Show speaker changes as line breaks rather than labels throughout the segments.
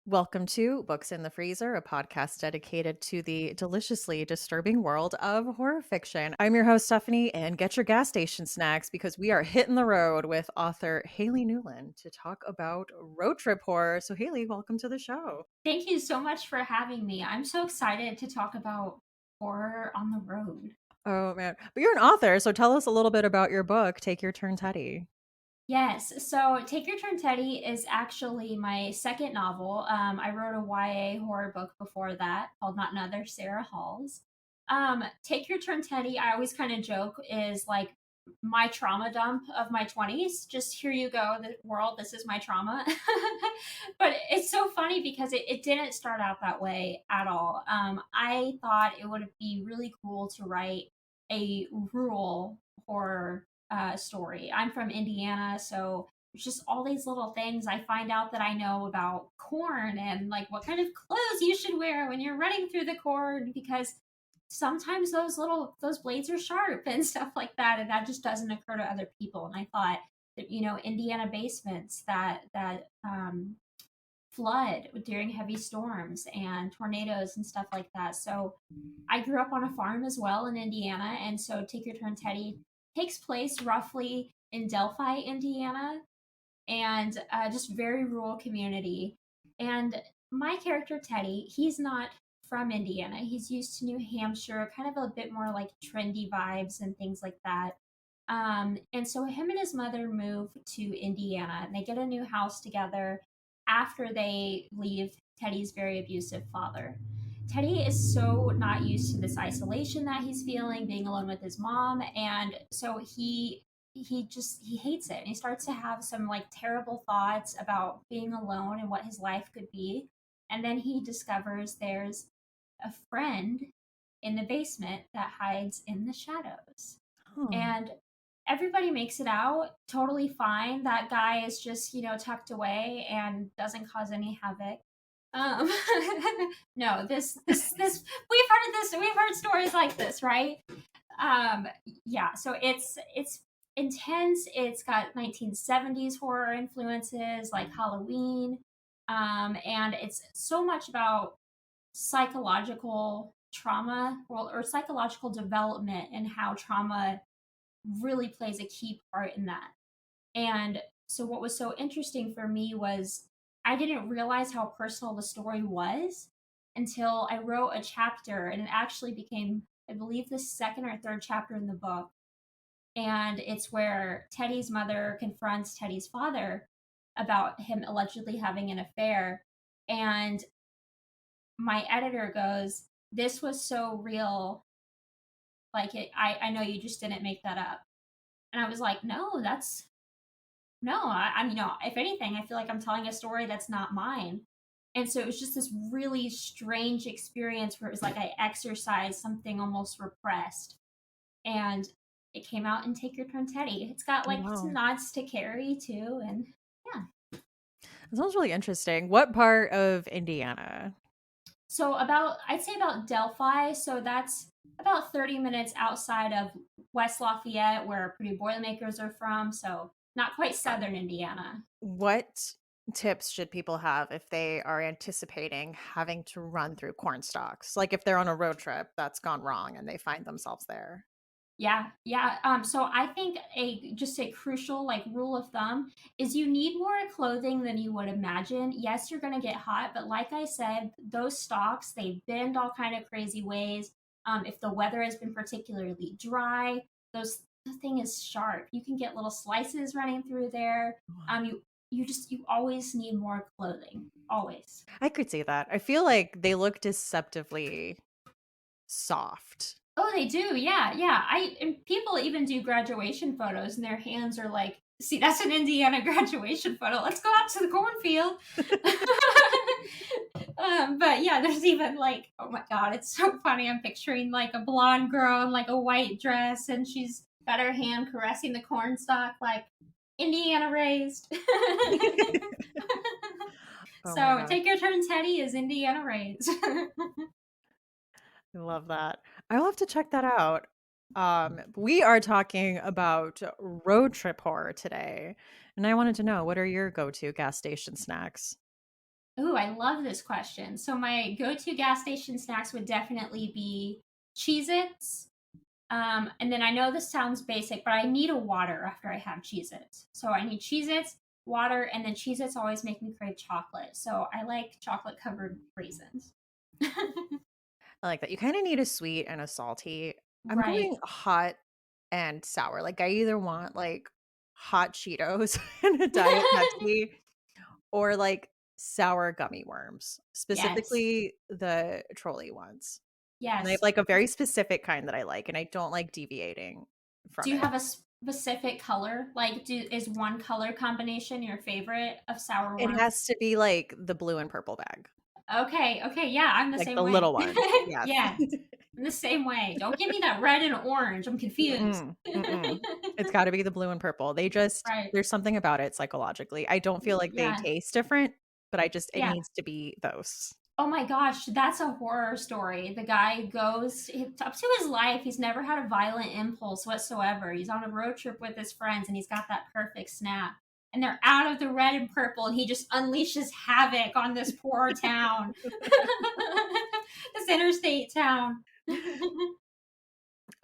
Welcome to Books in the Freezer, a podcast dedicated to the deliciously disturbing world of horror fiction. I'm your host, Stephanie, and get your gas station snacks because we are hitting the road with author Haley Newlin to talk about road trip horror. So, Haley, welcome to the show.
Thank you so much for having me. I'm so excited to talk about horror on the road.
Oh, man. But you're an author, so tell us a little bit about your book, Take Your Turn, Teddy.
Yes, so Take Your Turn Teddy is actually my second novel. I wrote a YA horror book before that called Not Another Sarah Halls. Take Your Turn Teddy, I always kind of joke, is like my trauma dump of my 20s. Just here you go, the world, this is my trauma. But it's so funny because it didn't start out that way at all. I thought it would be really cool to write a rural horror story. I'm from Indiana, so there's just all these little things I find out that I know about corn and like what kind of clothes you should wear when you're running through the corn because sometimes those blades are sharp and stuff like that, and that just doesn't occur to other people. And I thought that Indiana basements that flood during heavy storms and tornadoes and stuff like that. So I grew up on a farm as well in Indiana, and so Take Your Turn Teddy takes place roughly in Delphi, Indiana, and just very rural community. And my character Teddy, he's not from Indiana. He's used to New Hampshire, kind of a bit more like trendy vibes and things like that. And so him and his mother move to Indiana, and they get a new house together after they leave Teddy's very abusive father. Teddy is so not used to this isolation that he's feeling, being alone with his mom, and so he hates it. And he starts to have some like terrible thoughts about being alone and what his life could be. And then he discovers there's a friend in the basement that hides in the shadows.
Oh,
And everybody makes it out totally fine. That guy is just, tucked away and doesn't cause any havoc. Um, no, this we've heard stories like this, right? Um, yeah, so it's intense. It's got 1970s horror influences like Halloween, and it's so much about psychological trauma or psychological development and how trauma really plays a key part in that. And so, what was so interesting for me was I didn't realize how personal the story was until I wrote a chapter, and it actually became, I believe, the second or third chapter in the book. And it's where Teddy's mother confronts Teddy's father about him allegedly having an affair. And my editor goes, "This was so real. Like, I know you just didn't make that up." And I was like, "No, no, if anything, I feel like I'm telling a story that's not mine." And so it was just this really strange experience where it was like I exercised something almost repressed. And it came out in Take Your Turn Teddy. It's got like some
wow.
nods to Carrie too. And yeah.
That sounds really interesting. What part of Indiana?
So I'd say about Delphi. So that's about 30 minutes outside of West Lafayette, where Purdue Boilermakers are from. So not quite southern Indiana.
What tips should people have if they are anticipating having to run through corn stalks? Like if they're on a road trip that's gone wrong and they find themselves there.
Yeah, yeah. So I think a crucial like rule of thumb is you need more clothing than you would imagine. Yes, you're gonna get hot, but like I said, those stalks they bend all kind of crazy ways. If the weather has been particularly dry, the thing is sharp. You can get little slices running through there. You always need more clothing, always.
I could see that. I feel like they look deceptively soft.
Oh, they do. Yeah, yeah. I and people even do graduation photos, and their hands are like, "See, that's an Indiana graduation photo. Let's go out to the cornfield." But yeah, there's even like, oh my god, it's so funny. I'm picturing like a blonde girl in like a white dress, and she's got her hand caressing the corn stalk, like Indiana raised.
Oh my
So,
gosh.
Take Your Turn, Teddy is Indiana raised.
I love that. I'll have to check that out. We are talking about road trip horror today. And I wanted to know, what are your go-to gas station snacks?
Ooh, I love this question. So my go-to gas station snacks would definitely be Cheez-Its. And then I know this sounds basic, but I need a water after I have Cheez-Its. So I need Cheez-Its, water, and then Cheez-Its always make me crave chocolate. So I like chocolate covered raisins.
I like that. You kinda need a sweet and a salty. I'm
Right.
going hot and sour. Like, I either want, like, hot Cheetos and a Diet Pepsi or, like, sour gummy worms,
Yes.
specifically the trolley ones. And I have,
Yes.
like, a very specific kind that I like, and I don't like deviating
Do
from
you
it.
have a specific color? Like, is one color combination your favorite of sour
It
worm?
has to be, like, the blue and purple bag,
Okay, okay, yeah, I'm the
like,
same
the
way.
little ones. Yes.
Yes, I'm the same way. Don't give me that red and orange, I'm confused.
Mm-mm, mm-mm. It's gotta be the blue and purple. They just
Right.
there's something about it psychologically. I don't feel like they
Yeah,
taste different, but I just it
yeah.
needs to be those.
Oh my gosh, that's a horror story. The guy goes up to his life. He's never had a violent impulse whatsoever. He's on a road trip with his friends and he's got that perfect snap. And they're out of the red and purple, and he just unleashes havoc on this poor town, this interstate town.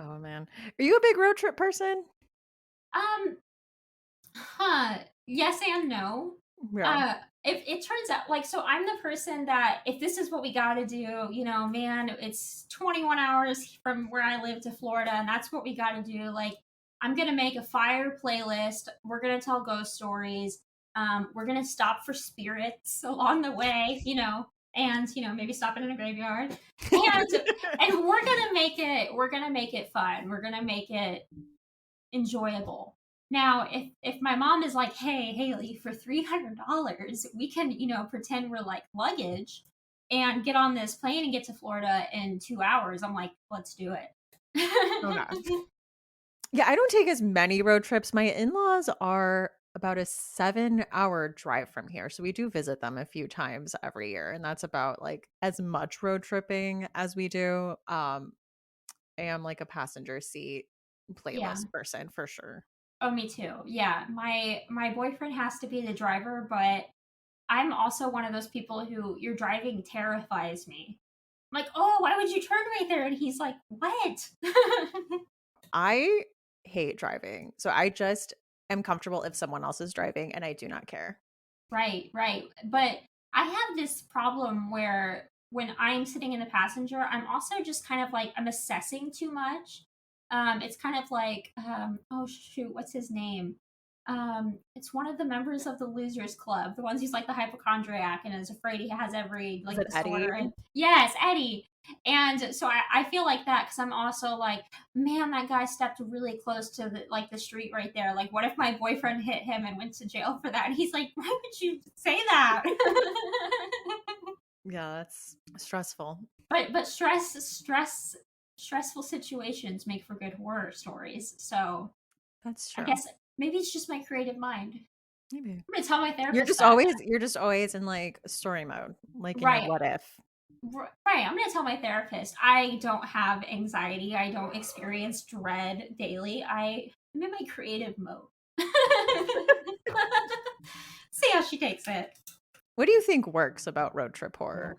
Oh, man. Are you a big road trip person?
um, Huh. Yes and no.
Yeah.
If it turns out like so I'm the person that if this is what we gotta do, man, it's 21 hours from where I live to Florida, and that's what we gotta do. Like, I'm gonna make a fire playlist. We're gonna tell ghost stories. We're gonna stop for spirits along the way, and maybe stop in a graveyard. And we're gonna make it fun. We're gonna make it enjoyable. Now, if my mom is like, "Hey, Haley, for $300, we can, pretend we're like luggage and get on this plane and get to Florida in 2 hours," I'm like, "Let's do it."
Oh, gosh. Yeah, I don't take as many road trips. My in-laws are about a 7-hour drive from here, so we do visit them a few times every year, and that's about, like, as much road tripping as we do. I am, like, a passenger seat
Yeah.
playlist person for sure.
Oh, me too. Yeah. My boyfriend has to be the driver, but I'm also one of those people who your driving terrifies me. I'm like, "Oh, why would you turn right there?" And he's like, "What?"
I hate driving, so I just am comfortable if someone else is driving, and I do not care.
Right, right. But I have this problem where when I'm sitting in the passenger, I'm also just kind of like I'm assessing too much. It's kind of like, oh shoot, what's his name? It's one of the members of the Losers Club, the ones who's like the hypochondriac and is afraid he has every
Is
like
it
disorder.
Eddie?
And yes, Eddie. And so I feel like that because I'm also like, man, that guy stepped really close to the street right there. Like, what if my boyfriend hit him and went to jail for that? And he's like, why would you say that?
Yeah, that's stressful.
but stressful situations make for good horror stories. So
That's
I
true.
guess maybe it's just my creative mind.
Maybe.
I'm gonna tell my
You're
therapist
just
that.
always you're just always in, like, story mode, like in your
Right.
what if.
Right. I'm gonna tell my therapist I don't have anxiety. I don't experience dread daily. I'm in my creative mode. See how she takes it.
What do you think works about road trip horror?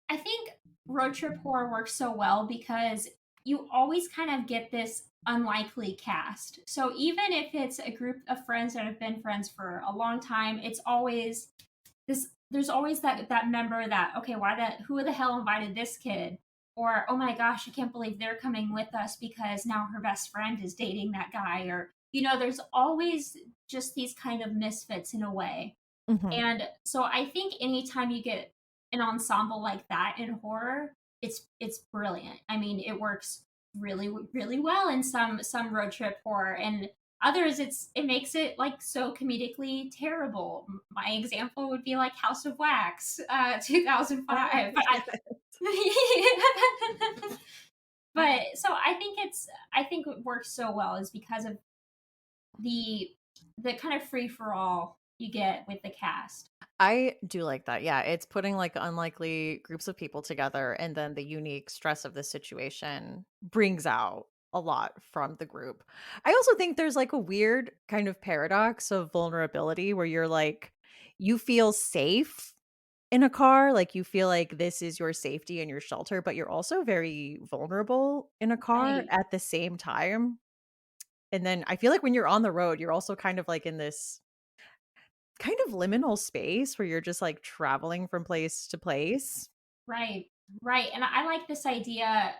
I think road trip horror works so well because you always kind of get this unlikely cast. So even if it's a group of friends that have been friends for a long time, it's always there's always that member that, okay, who the hell invited this kid? Or, oh my gosh, I can't believe they're coming with us because now her best friend is dating that guy. Or, there's always just these kind of misfits in a way.
Mhm.
And so I think anytime you get an ensemble like that in horror, it's brilliant. I mean, it works really really well in some road trip horror, and others it makes it like so comedically terrible. My example would be like House of Wax, 2005. But but so I think it works so well is because of the the kind of free for all you get with the cast.
I do like that. Yeah, it's putting, like, unlikely groups of people together, and then the unique stress of the situation brings out a lot from the group. I also think there's, like, a weird kind of paradox of vulnerability where you're like, you feel safe in a car, like, you feel like this is your safety and your shelter, but you're also very vulnerable in a car
Right.
at the same time. And then I feel like when you're on the road, you're also kind of, like, in this kind of liminal space where you're just, like, traveling from place to place.
Right. Right. And I like this idea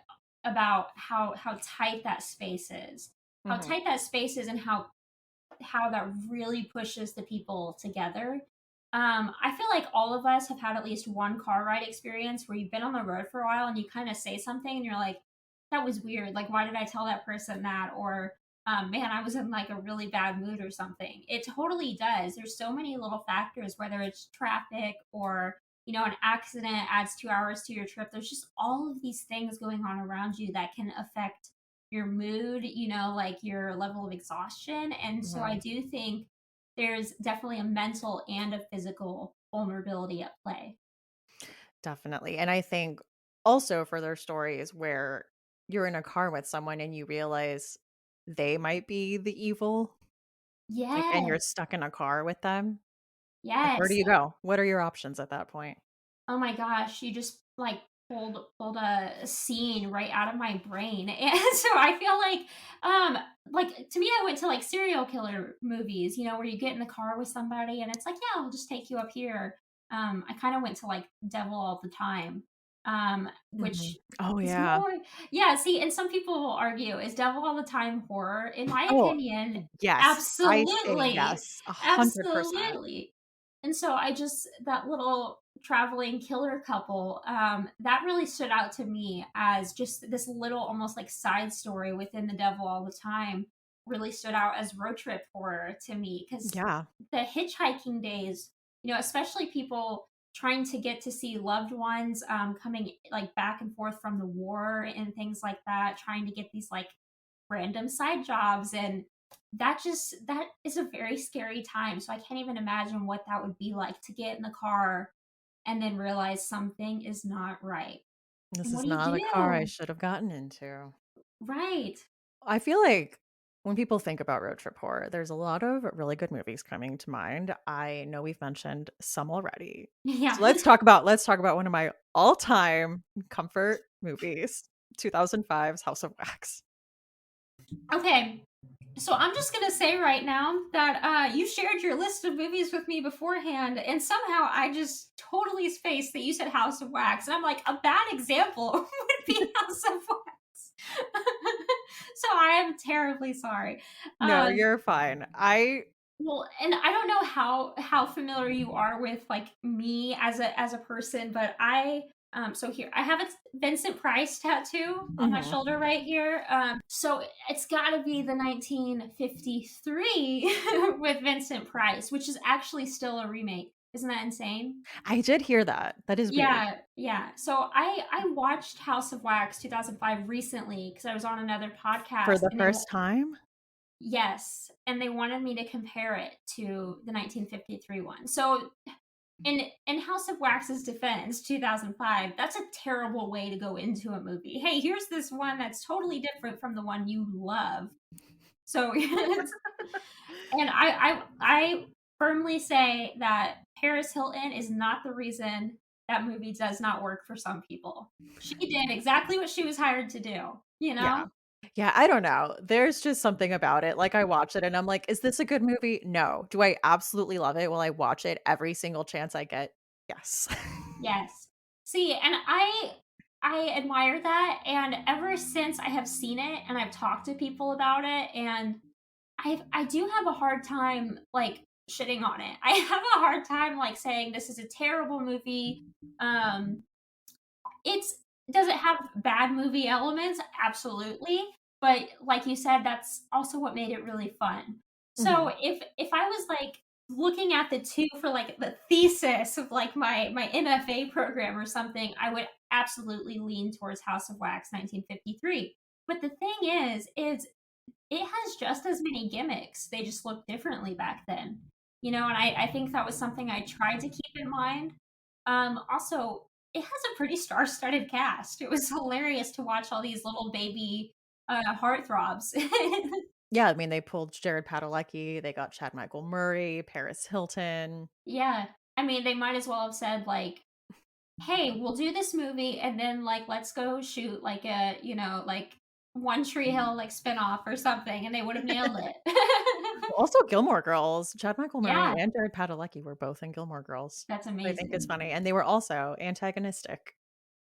about how tight that space is. How
Mhm,
tight that space is and how that really pushes the people together. I feel like all of us have had at least one car ride experience where you've been on the road for a while and you kind of say something and you're like, that was weird. Like, why did I tell that person that? Or, man, I was in like a really bad mood or something. It totally does. There's so many little factors, whether it's traffic or, an accident adds 2 hours to your trip. There's just all of these things going on around you that can affect your mood, like your level of exhaustion. And so I
mhm,
do think there's definitely a mental and a physical vulnerability at play.
definitely, and I think also for their stories where you're in a car with someone and you realize they might be the evil, like, and you're
Yes.
stuck in a car with them, like, where do
Yes.
you go? What are your options at that point?
Oh my gosh, you just like pulled a scene right out of my brain. And so I feel like to me I went to like serial killer movies, where you get in the car with somebody and it's like, yeah, I'll just take you up here. I kind of went to like Devil All the Time.
Mhm.
Which
Oh,
is
yeah.
more, yeah, see, and some people will argue, is Devil All the Time horror? In my
Oh,
opinion,
yes. I say
absolutely.
yes, 100%.
Absolutely. And so I just that little traveling killer couple, that really stood out to me as just this little almost like side story within The Devil All the Time really stood out as road trip horror to me because
Yeah.
the hitchhiking days, especially people trying to get to see loved ones coming like back and forth from the war and things like that, trying to get these like random side jobs and that is a very scary time. So I can't even imagine what that would be like to get in the car and then realize something is not right.
This
And what
is
do you
not a car I
do?
should have gotten into.
Right.
I feel like when people think about road trip horror, there's a lot of really good movies coming to mind. I know we've mentioned some already.
Yeah.
So let's talk about one of my all-time comfort movies, 2005's House of Wax.
Okay. So I'm just gonna say right now that you shared your list of movies with me beforehand, and somehow I just totally spaced that you said House of Wax, and I'm like, a bad example would be House of Wax. So I am terribly sorry.
No,
Um,
you're fine. I
well, and I don't know how familiar you are with like me as a person, but so here I have a Vincent Price tattoo on my
Mhm.
shoulder right here. So it's got to be the 1953 with Vincent Price, which is actually still a remake. Isn't that insane?
I did hear that. That is weird.
Yeah, yeah. So I watched House of Wax 2005 recently because I was on another
For
podcast
the
and
first time?
yes, and they wanted me to compare it to the 1953 one. So in House of Wax's defense, 2005, that's a terrible way to go into a movie. Hey, here's this one that's totally different from the one you love. So and I firmly say that Paris Hilton is not the reason that movie does not work for some people. She did exactly what she was hired to do, you
Yeah.
know?
Yeah, I don't know. There's just something about it. Like, I watch it and I'm like, "Is this a good movie?" No. Do I absolutely love it? Will I watch it every single chance I get? Yes.
Yes. See, and I admire that, and ever since I have seen it and I've talked to people about it, and I do have a hard time, like, shitting on it. I have a hard time, like, saying, "This is a terrible movie." Um, it's does it have bad movie elements? Absolutely, but like you said, that's also what made it really fun. So
Mhm.
if I was, like, looking at the 2 for, like, the thesis of, like, my MFA program or something, I would absolutely lean towards House of Wax 1953. But the thing is it has just as many gimmicks, they just look differently back then, and I think that was something I tried to keep in mind. Also, it has a pretty star-studded cast. It was hilarious to watch all these little baby, heartthrobs.
Yeah, I mean, they pulled Jared Padalecki, they got Chad Michael Murray, Paris Hilton.
Yeah, I mean, they might as well have said, like, "Hey, we'll do this movie, and then, like, let's go shoot, like, a, like, One Tree Hill, like, spinoff or something," and they would have nailed it.
Also, Gilmore Girls. Chad Michael Murray
Yeah,
and Jared Padalecki were both in Gilmore Girls.
that's
I think it's
amazing.
funny, and they were also antagonistic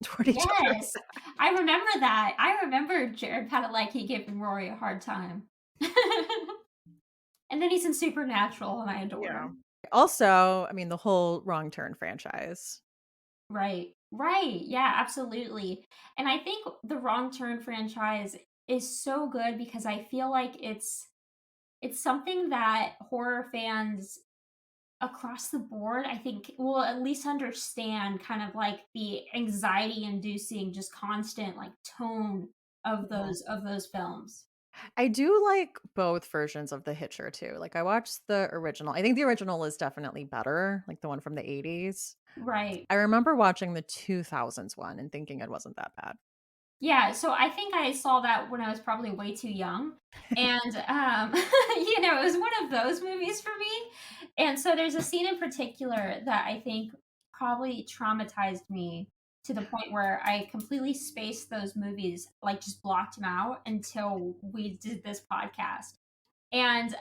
toward each other.
Yes, I remember that. I remember Jared Padalecki giving Rory a hard time. And then he's in Supernatural, and I adore
Yeah.
him.
Also, I mean, the whole Wrong Turn franchise.
Right. Right. Yeah, absolutely. And I think the Wrong Turn franchise is so good because I feel like it's something that horror fans across the board, I think, will at least understand kind of like the anxiety inducing just constant like tone
Yeah.
of those films.
I do like both versions of The Hitcher too. Like, I watched the original. I think the original is definitely better, like the one from the '80s.
Right.
I remember watching the 2000s one and thinking it wasn't that bad.
Yeah, so I think I saw that when I was probably way too young, and, it was one of those movies for me, and so there's a scene in particular that I think probably traumatized me to the point where I completely spaced those movies, like, just blocked them out until we did this podcast, and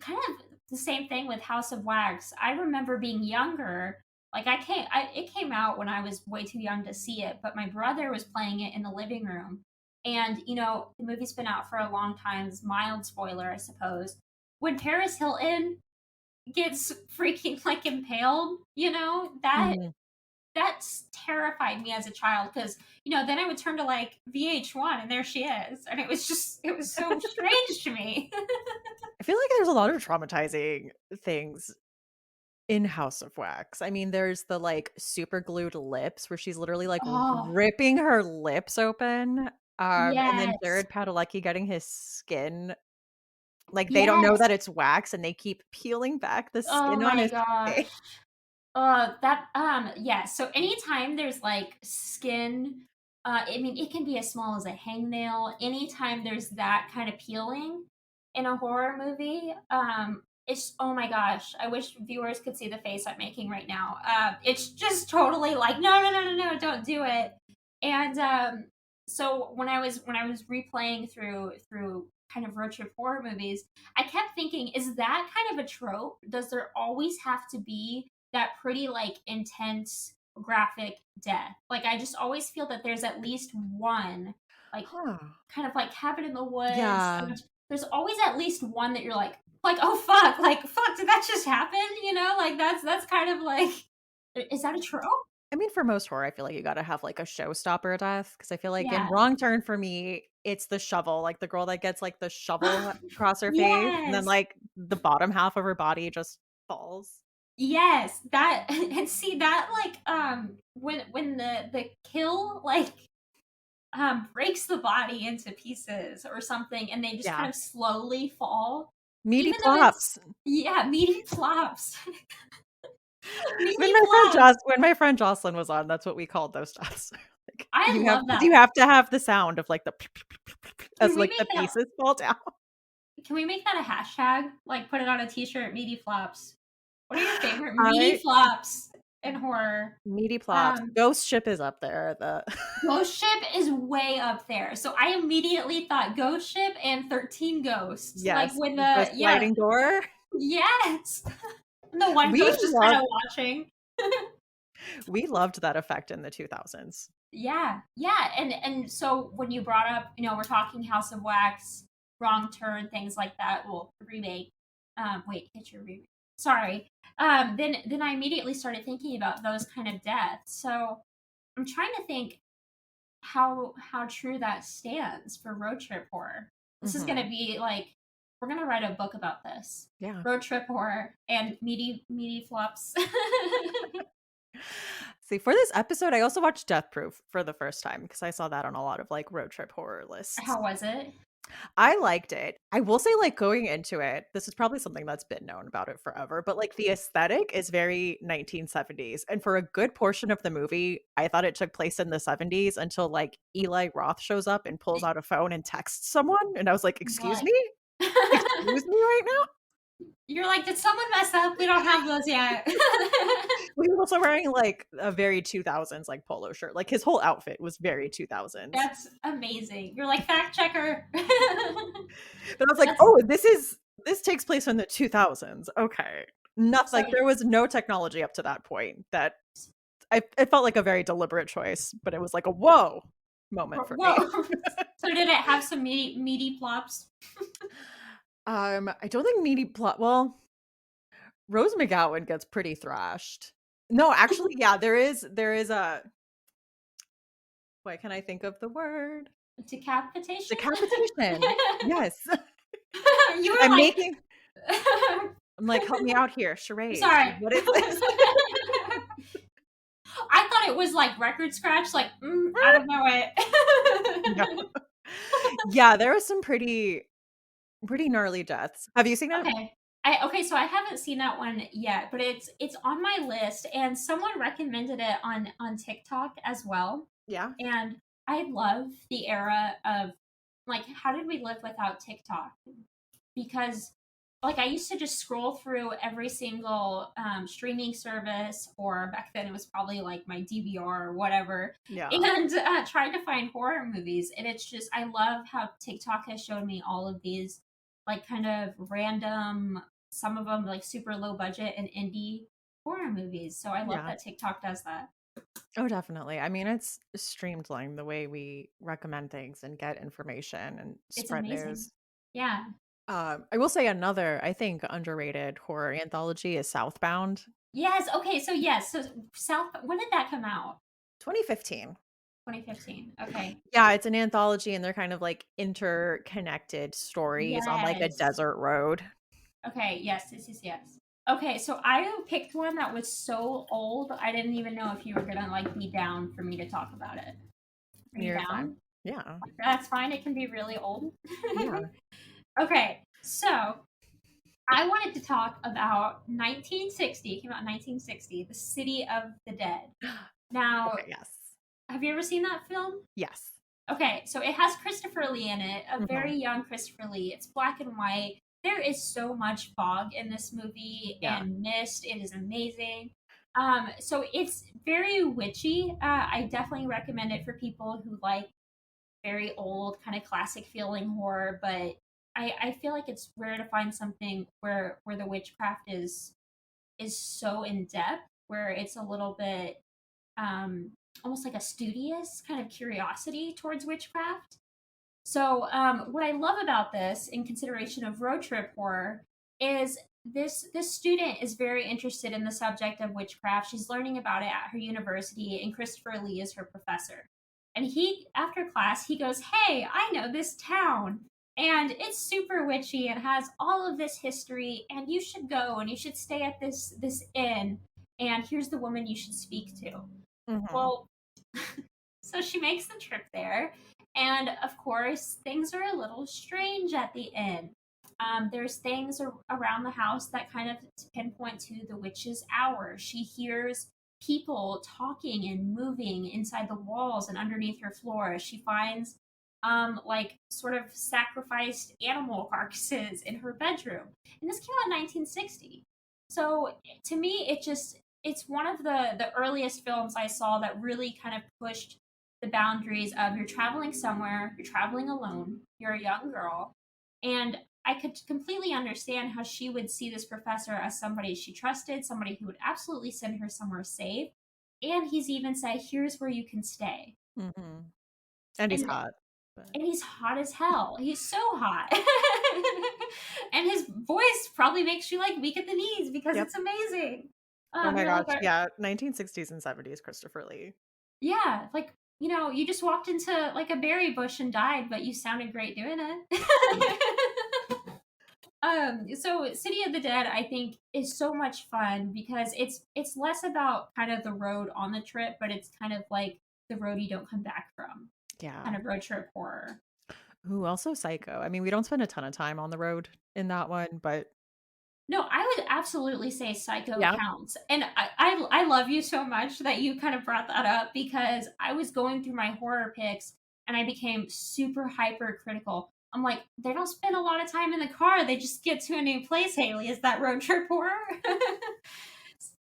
kind of the same thing with House of Wax. I remember being younger. Like it came out when I was way too young to see it, but my brother was playing it in the living room. And the movie's been out for a long time. It's mild spoiler, I suppose. When Paris Hilton gets freaking like impaled,
Mhm.
that's terrified me as a child because then I would turn to like VH1 and there she is, and it was so strange to me.
I feel like there's a lot of traumatizing things in House of Wax. I mean, there's the, like, super glued lips where she's literally, like,
Oh,
ripping her lips open, and then
yes.
Jared Padalecki getting his skin like, they don't know
Yes.
that it's wax, and they keep peeling back the
Oh
skin on
my
his
gosh.
face.
Yeah, so anytime there's, like, skin, I mean, it can be as small as a hangnail. Anytime there's that kind of peeling in a horror movie, it's oh my gosh, I wish viewers could see the face I'm making right now. It's just totally like, "No, no, no, no, no, don't do it." And, so when I was replaying through kind of road trip horror movies, I kept thinking, is that kind of a trope? Does there always have to be that pretty like intense graphic death? Like I just always feel that there's at least one, like
Huh.
kind of like Cabin in the Woods.
Yeah.
There's always at least one that you're like oh fuck, like fuck, did that just happen? Like that's kind of like, is that a trope?
I mean, for most horror, I feel like you gotta have, like, a showstopper death because I feel like in
Yeah.
Wrong Turn for me, it's the shovel, like, the girl that gets, like, the shovel across her face, and then,
Yes.
like, the bottom half of her body just falls.
Yes, that and see that like when the kill like breaks the body into pieces or something and they just
Yeah.
kind of slowly fall,
Meaty
even though it's
plops.
yeah, meaty flops.
When
Meaty
my friend
flops.
Jocelyn was on, that's what we called those deaths. Like,
I
you have
love
'cause
that.
you have to have the sound of, like, the
Can
as,
we
like,
make
the
that
pieces fall down.
can we make that a hashtag? Like put it on a t-shirt, meaty flops. What are your favorite meaty
I
flops in horror?
Meaty plops.
Um
Ghost Ship is up there, the
Ghost Ship is way up there. So I immediately thought Ghost Ship and 13 Ghosts. Like
Yes,
when
the
the yeah,
sliding door.
yes. The one
We
ghost just
loved
kind of watching.
we loved that effect in the 2000s.
Yeah. Yeah, and so when you brought up, we're talking House of Wax, Wrong Turn, things like that, well, remake. Wait, get your remake. Sorry. Then I immediately started thinking about those kind of deaths. So I'm trying to think how true that stands for road trip horror. This is
Mhm.
gonna be like we're gonna write a book about this.
Yeah.
Road trip horror and meaty flops.
See, for this episode, I also watched Death Proof for the first time because I saw that on a lot of, like, road trip horror lists.
How was it?
I liked it. I will say, like, going into it, this is probably something that's been known about it forever, but, like, the aesthetic is very 1970s, and for a good portion of the movie, I thought it took place in the '70s until, like, Eli Roth shows up and pulls out a phone and texts someone, and I was like,
You're
"Excuse
like
me? Excuse me right now?"
You're like, did someone mess up? We don't have those yet.
Well, he was also wearing like a very 2000s like polo shirt. Like his whole outfit was very 2000s.
That's amazing. You're like fact checker.
But I was like,
That's
"Oh, this takes place in the 2000s." Okay. Nothing
so
like there was no technology up to that point that it felt like a very deliberate choice, but it was like a whoa moment for me.
whoa. So did it have some meaty plops?
I don't think meaty plot. Well, Rose McGowan gets pretty thrashed. No, actually, yeah, there is a why can I think of the word?
Decapitation?
Decapitation. Yes.
You were
I'm
like
making I'm like, help me out here. Charades.
sorry.
What is this?
I thought it was like record scratch, like out of my
No.
way.
Yeah, there was some pretty gnarly deaths. Have you seen it?
Okay. Okay, so I haven't seen that one yet, but it's on my list, and someone recommended it on TikTok as well.
Yeah.
And I love the era of like how did we live without TikTok? Because like I used to just scroll through every single streaming service, or back then it was probably like my DVR or whatever,
Yeah.
and try to find horror movies. And it's just I love how TikTok has shown me all of these like kind of random, some of them like super low budget and indie horror movies. So I love
Yeah.
that TikTok does that.
Oh, definitely. I mean, it's streamlined the way we recommend things and get information and
It's
spread
amazing.
news.
Yeah.
I will say another, I think, underrated horror anthology is Southbound,
Yes. Okay. So yes. So South. When did that come out?
2015.
2015. Okay.
Yeah, it's an anthology and they're kind of like interconnected stories on like a
Yes.
desert road.
Okay. Yes. Yes. Yes. Yes. Okay. So I picked one that was so old. I didn't even know if you were gonna like be down for me to talk about it. Are you
You're fine.
down?
Yeah.
That's fine. It can be really old.
Yeah.
Okay. So I wanted to talk about 1960. It came out in 1960. The City of the Dead. Now,
Okay, yes.
have you ever seen that film?
Yes.
Okay, so it has Christopher Lee in it, a
Mhm.
very young Christopher Lee. It's black and white. There is so much fog in this movie
Yeah.
and mist. It is amazing. So it's very witchy. I definitely recommend it for people who like very old, kind of classic feeling horror. But I feel like it's rare to find something where the witchcraft is so in depth, where it's a little bit um, almost like a studious kind of curiosity towards witchcraft. So, what I love about this, in consideration of road trip horror, is this student is very interested in the subject of witchcraft. She's learning about it at her university, and Christopher Lee is her professor. And he, after class, he goes, "Hey, I know this town, and it's super witchy and has all of this history, and you should go and you should stay at this inn. And here's the woman you should speak to."
Mhm.
Well, so she makes the trip there, and of course, things are a little strange at the end. There's things around the house that kind of pinpoint to the witch's hour. She hears people talking and moving inside the walls and underneath her floor. She finds like sort of sacrificed animal carcasses in her bedroom. And this came out in 1960. So to me, it's one of the earliest films I saw that really kind of pushed the boundaries of you're traveling somewhere, you're traveling alone, you're a young girl, and I could completely understand how she would see this professor as somebody she trusted, somebody who would absolutely send her somewhere safe, and he's even said, "Here's where you can stay."
Mhm. And he's
And
hot. But
he's hot as hell. He's so hot. And his voice probably makes you like weak at the knees because
yep.
it's amazing.
Oh my
You're
gosh,
like,
yeah, 1960s and 70s Christopher Lee.
yeah, like, you just walked into like a berry bush and died, but you sounded great doing it. So City of the Dead, I think, is so much fun because it's less about kind of the road on the trip, but it's kind of like the road you don't come back from,
Yeah.
kind of road trip horror.
Ooh, also Psycho. I mean, we don't spend a ton of time on the road in that one, but
No, I would absolutely say Psycho
yeah.
counts. And I love you so much that you kind of brought that up because I was going through my horror picks and I became super hyper critical. I'm like, they don't spend a lot of time in the car. They just get to a new place, Haley. Is that road trip horror?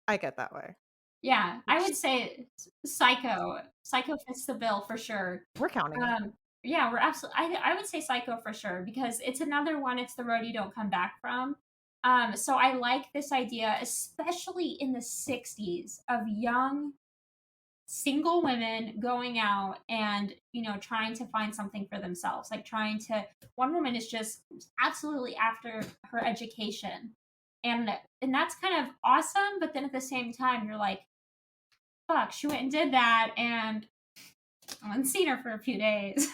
I get that way.
Yeah, I
Which
would say Psycho. Psycho fits the bill for sure.
we're counting it.
Um, yeah, we're absolutely. I would say Psycho for sure because it's another one. It's the road you don't come back from. So I like this idea, especially in the '60s, of young single women going out and trying to find something for themselves, like trying to. One woman is just absolutely after her education, and that's kind of awesome. But then at the same time, you're like, fuck, she went and did that, and I haven't seen her for a few days.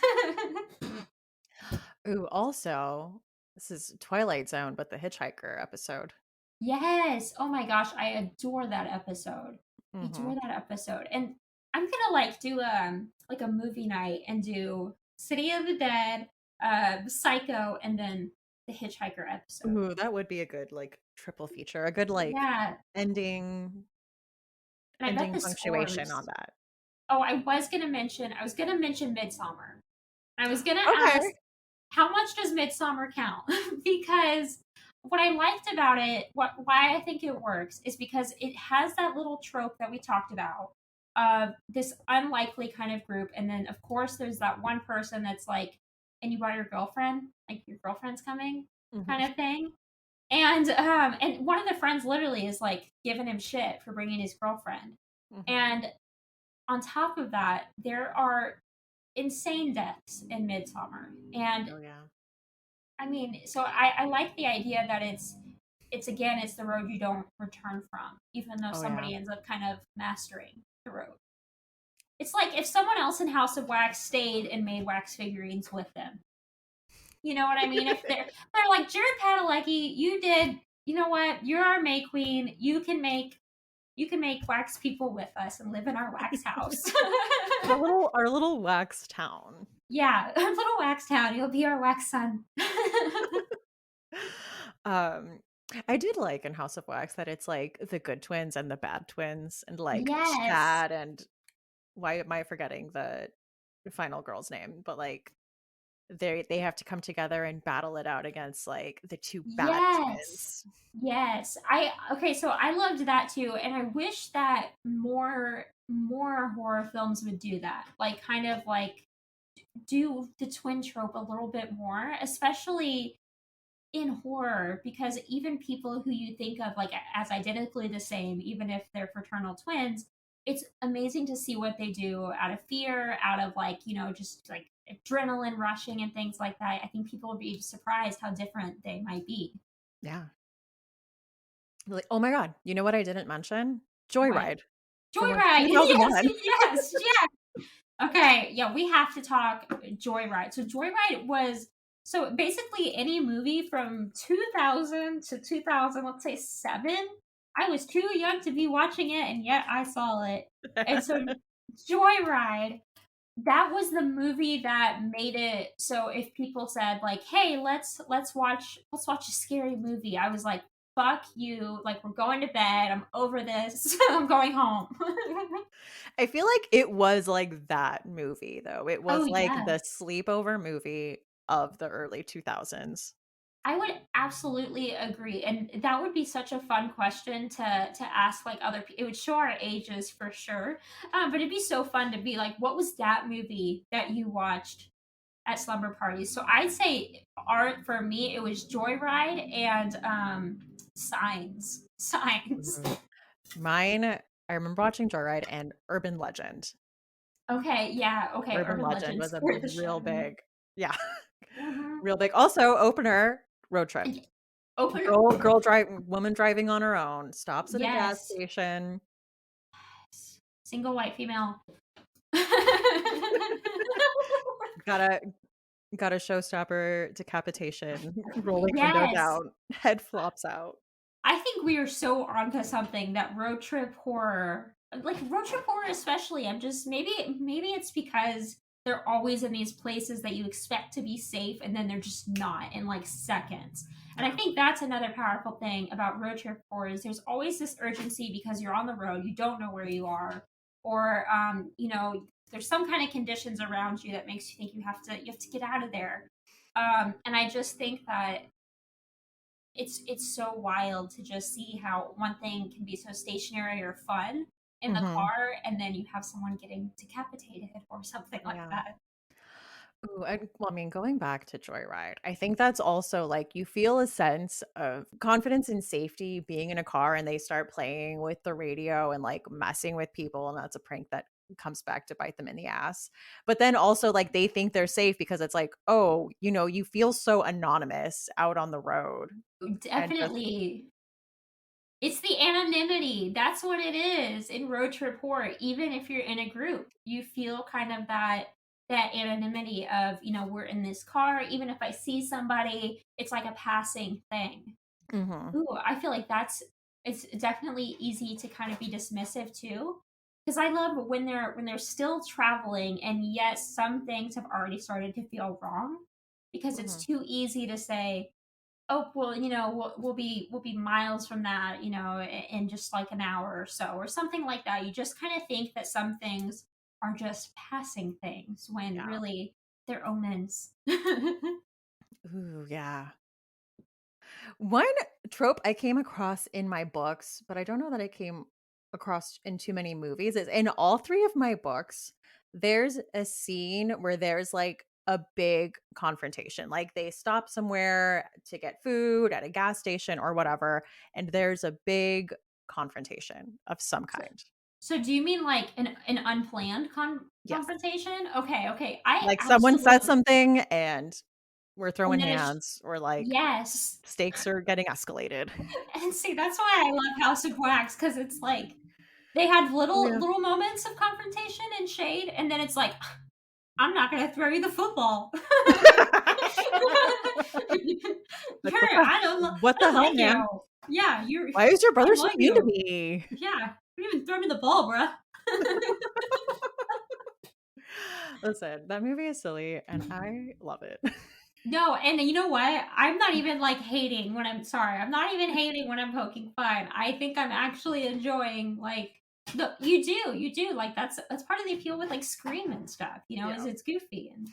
Ooh, also, this is Twilight Zone, but the Hitchhiker episode.
Yes. Oh my gosh, I adore that episode. I adore
Mhm.
that episode. And I'm gonna do like a movie night and do City of the Dead, Psycho, and then the Hitchhiker episode.
Ooh, that would be a good, like, triple feature, a good, like,
Yeah.
ending
And I bet
ending
the
punctuation on
scores.
that.
Oh, I was gonna mention Midsummer. I was gonna ask,
Okay.
how much does Midsummer count? Because what I liked about it, why I think it works, is because it has that little trope that we talked about of this unlikely kind of group, and then of course there's that one person that's like, "And you brought your girlfriend? Like your girlfriend's coming?"
Mhm,
kind of thing. And one of the friends literally is like giving him shit for bringing his girlfriend,
mhm.
and on top of that, there are insane deaths in Midsummer, and
Oh, yeah.
I mean, so I like the idea that it's again it's the road you don't return from, even though
Oh, yeah.
somebody ends up kind of mastering the road. It's like if someone else in House of Wax stayed and made wax figurines with them. You know what I mean? If they're like, Jared Padalecki, you did, you know what? You're our May Queen. You can make wax people with us and live in our wax house.
Our little wax town.
Yeah, our little wax town. You'll be our wax son.
Um, I did like in House of Wax that it's, like, the good twins and the bad twins and, like,
Yes.
Chad and why am I forgetting the final girl's name? But, like, they have to come together and battle it out against, like, the 2 bad
Yes.
twins.
Yes. I Okay, so I loved that too, and I wish that more horror films would do that. Like kind of like do the twin trope a little bit more, especially in horror, because even people who you think of like as identically the same, even if they're fraternal twins, it's amazing to see what they do out of fear, out of like, just like adrenaline rushing and things like that. I think people would be surprised how different they might be.
Yeah. Like, oh my god, you know what I didn't mention?
What?
Joyride from, like,
Joyride. Yes,
2001.
yes, yes. Okay, yeah, we have to talk Joyride. So Joyride was so basically any movie from 2000 to 2000, let's say 7. I was too young to be watching it, and yet I saw it. And so Joyride, that was the movie that made it so if people said like, "Hey, let's watch a scary movie," I was like, "Fuck you! Like we're going to bed. I'm over this. I'm going home."
I feel like it was like that movie, though. It
Oh
was like
yeah.
the sleepover movie of the early 2000s.
I would absolutely agree, and that would be such a fun question to ask like other people. It would show our ages for sure, but it'd be so fun to be like, "What was that movie that you watched at slumber parties?" So I'd say art for me, it was Joyride and Signs. Signs.
Mhm. Mine, I remember watching Joyride and Urban Legend.
Okay, yeah, okay.
Urban
Urban
Legend
Legends
was a
for the
real
show.
big yeah,
Mm-hmm.
real big. Also, opener, road trip.
Open.
Woman driving on her own, stops at a gas
Yes.
station.
Single white female.
Got a got a showstopper decapitation, rolling window
Yes.
down, head flops out.
I think we are so onto something that road trip horror, like road trip horror especially. I'm just maybe it's because they're always in these places that you expect to be safe and then they're just not in like seconds. And I
Yeah.
think that's another powerful thing about road trip horror is there's always this urgency because you're on the road, you don't know where you are, or there's some kind of conditions around you that makes you think you have to get out of there. And I just think that it's so wild to just see how one thing can be so stationary or fun in the
Mhm.
car, and then you have someone getting decapitated or something like
Yeah.
that.
Ooh, well, I mean, going back to Joyride, I think that's also like you feel a sense of confidence and safety being in a car and they start playing with the radio and like messing with people. And that's a prank that comes back to bite them in the ass. But then also, like, they think they're safe because it's like, oh, you feel so anonymous out on the road and just,
Definitely. It's the anonymity. That's what it is in road trip horror. Even if you're in a group, you feel kind of that anonymity of, we're in this car. Even if I see somebody, it's like a passing thing.
Mhm,
Ooh, I feel like it's definitely easy to kind of be dismissive too. Because I love when they're still traveling and yes, some things have already started to feel wrong because it's
mhm,
too easy to say, "Oh, well, we'll be miles from that, in just like an hour or so," or something like that. You just kind of think that some things are just passing things when
yeah.
really they're omens.
Ooh, yeah. One trope I came across in my books, but I don't know that I came across in too many movies, is in all 3 of my books, there's a scene where there's, like, a big confrontation, like, they stop somewhere to get food at a gas station or whatever, and there's a big confrontation of some
So,
kind.
so do you mean like an unplanned
Yes.
confrontation? Okay, okay. I
Like, someone said
absolutely.
something, and we're
And
throwing
then it's
hands, or, like,
yes.
stakes are getting escalated.
And see, that's why I love House of Wax because it's like they had
Oh,
little
yeah.
little moments of confrontation and shade, and then it's like, I'm not gonna throw you the football.
Like,
You're
what
I
the
don't
hell,
like you.
man?
Yeah,
Why is your
I
brother
don't
so
like
mean to
you.
me?
Yeah, you even throw me the ball, bruh.
Listen, that movie is silly and I love it.
No, and you know what? I'm not even, like, hating when I'm sorry, I'm not even hating when I'm poking fun. I think I'm actually enjoying, like, you do, like, that's part of the appeal with, like, Scream and stuff, is
Yeah.
it's goofy and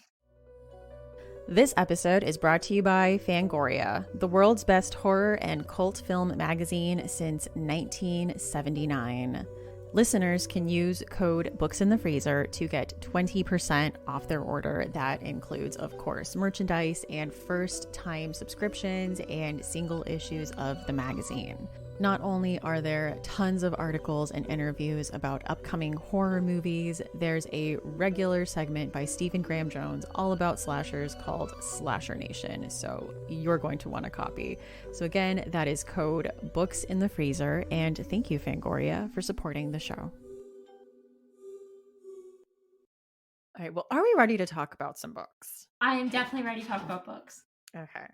This episode is brought to you by Fangoria, the world's best horror and cult film magazine since 1979. Listeners can use code Books in the Freezer to get 20% off their order. That includes, of course, merchandise and first time subscriptions and single issues of the magazine. Not only are there tons of articles and interviews about upcoming horror movies, there's a regular segment by Stephen Graham Jones all about slashers called Slasher Nation. So you're going to want a copy. So again, that is code Books in the Freezer. And thank you, Fangoria, for supporting the show. All right. Well, are we ready to talk about some books?
I am definitely ready to talk about books.
Okay.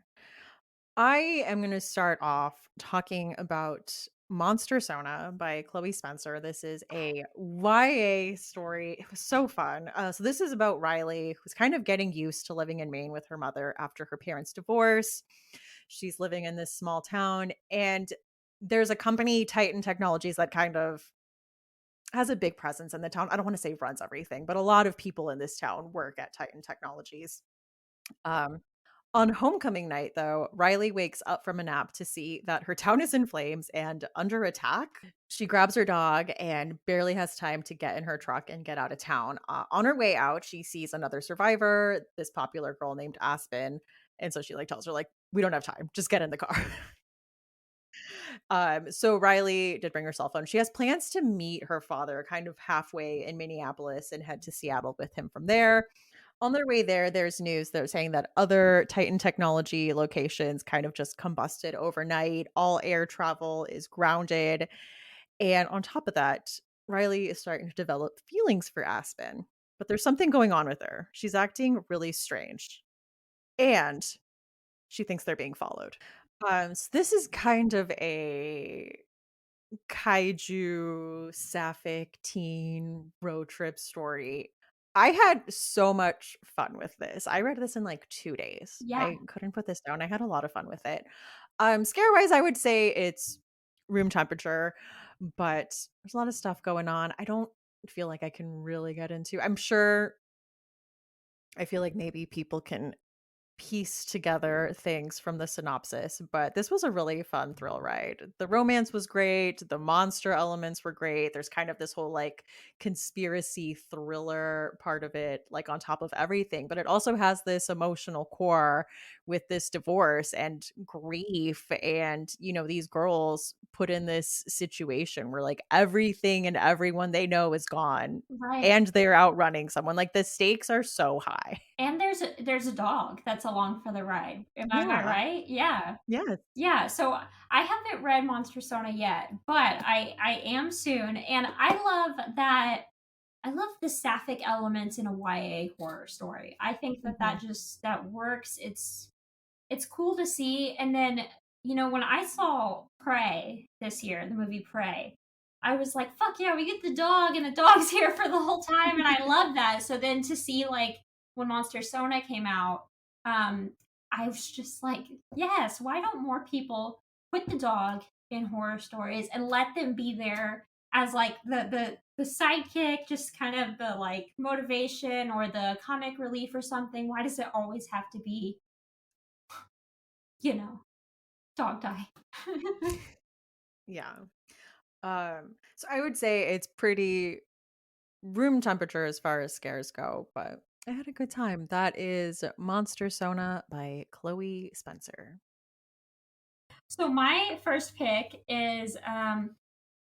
I am going to start off talking about Monster Sona by Chloe Spencer. This is a YA story. It was so fun. So, this is about Riley, who's kind of getting used to living in Maine with her mother after her parents' divorce. She's living in this small town, and there's a company, Titan Technologies, that kind of has a big presence in the town. I don't want to say runs everything, but a lot of people in this town work at Titan Technologies. Um, on homecoming night, though, Riley wakes up from a nap to see that her town is in flames and under attack. She grabs her dog and barely has time to get in her truck and get out of town. On her way out, she sees another survivor, this popular girl named Aspen. And so she like tells her, like, we don't have time. Just get in the car. So Riley did bring her cell phone. She has plans to meet her father kind of halfway in Minneapolis and head to Seattle with him from there. On their way there, there's news that are saying that other Titan Technology locations kind of just combusted overnight. All air travel is grounded. And on top of that, Riley is starting to develop feelings for Aspen. But there's something going on with her. She's acting really strange. And she thinks they're being followed. So this is kind of a kaiju sapphic teen road trip story. I had so much fun with this. I read this in like 2 days.
Yeah.
I couldn't put this down. I had a lot of fun with it. Scare-wise, I would say it's room temperature, but there's a lot of stuff going on. I don't feel like I feel like maybe piece together things from the synopsis, but this was a really fun thrill ride. The romance was great, the monster elements were great. There's kind of this whole like conspiracy thriller part of it, like on top of everything, but it also has this emotional core with this divorce and grief. And, these girls put in this situation where like everything and everyone they know is gone
Right.
and they're outrunning someone. Like the stakes are so high.
And there's a dog that's along for the ride. Am I
Yeah.
right? Yeah.
Yes.
Yeah, so I haven't read Monster Sona yet, but I am soon, and I love the sapphic elements in a YA horror story. I think that
Mhm.
that works. It's cool to see. And then, when I saw Prey this year, the movie Prey, I was like, fuck yeah, we get the dog, and the dog's here for the whole time. And I love that. So then to see, like, when Monster Sona came out, um, I was just like, yes, why don't more people put the dog in horror stories and let them be there as like the sidekick, just kind of the like motivation or the comic relief or something? Why does it always have to be, you know, dog die?
Yeah. So I would say it's pretty room temperature as far as scares go, but I had a good time. That is Monster Sona by Chloe Spencer.
So my first pick is I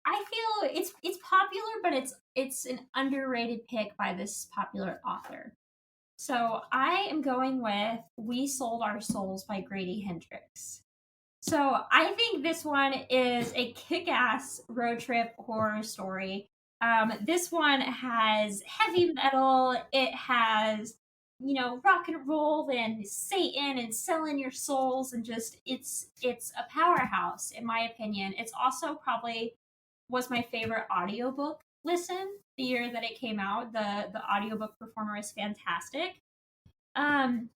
feel it's popular, but it's an underrated pick by this popular author. So I am going with We Sold Our Souls by Grady Hendrix. So I think this one is a kick-ass road trip horror story. This one has heavy metal. It has, rock and roll and Satan and selling your souls, and just it's a powerhouse in my opinion. It's also probably was my favorite audiobook listen the year that it came out. The audiobook performer is fantastic. Um,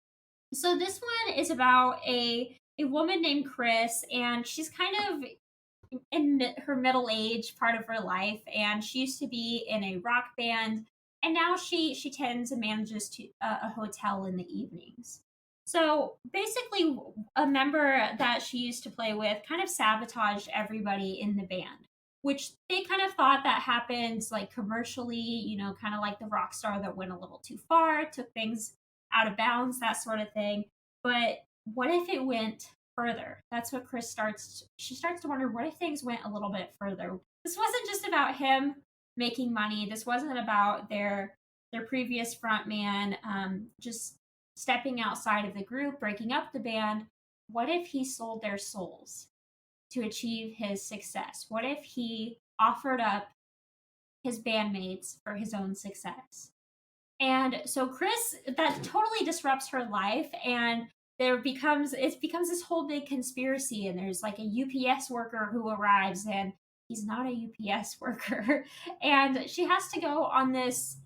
so this one is about a woman named Chris, and she's kind of in her middle age part of her life, and she used to be in a rock band, and now she tends and manages to a hotel in the evenings. So basically, a member that she used to play with kind of sabotaged everybody in the band, which they kind of thought that happened like commercially, kind of like the rock star that went a little too far, took things out of bounds, that sort of thing. But what if it went further? That's what Chris starts. She starts to wonder, what if things went a little bit further? This wasn't just about him making money. This wasn't about their previous front man just stepping outside of the group, breaking up the band. What if he sold their souls to achieve his success? What if he offered up his bandmates for his own success? And so Chris, that totally disrupts her life, and it becomes this whole big conspiracy, and there's like a UPS worker who arrives, and he's not a UPS worker. And she has to go on this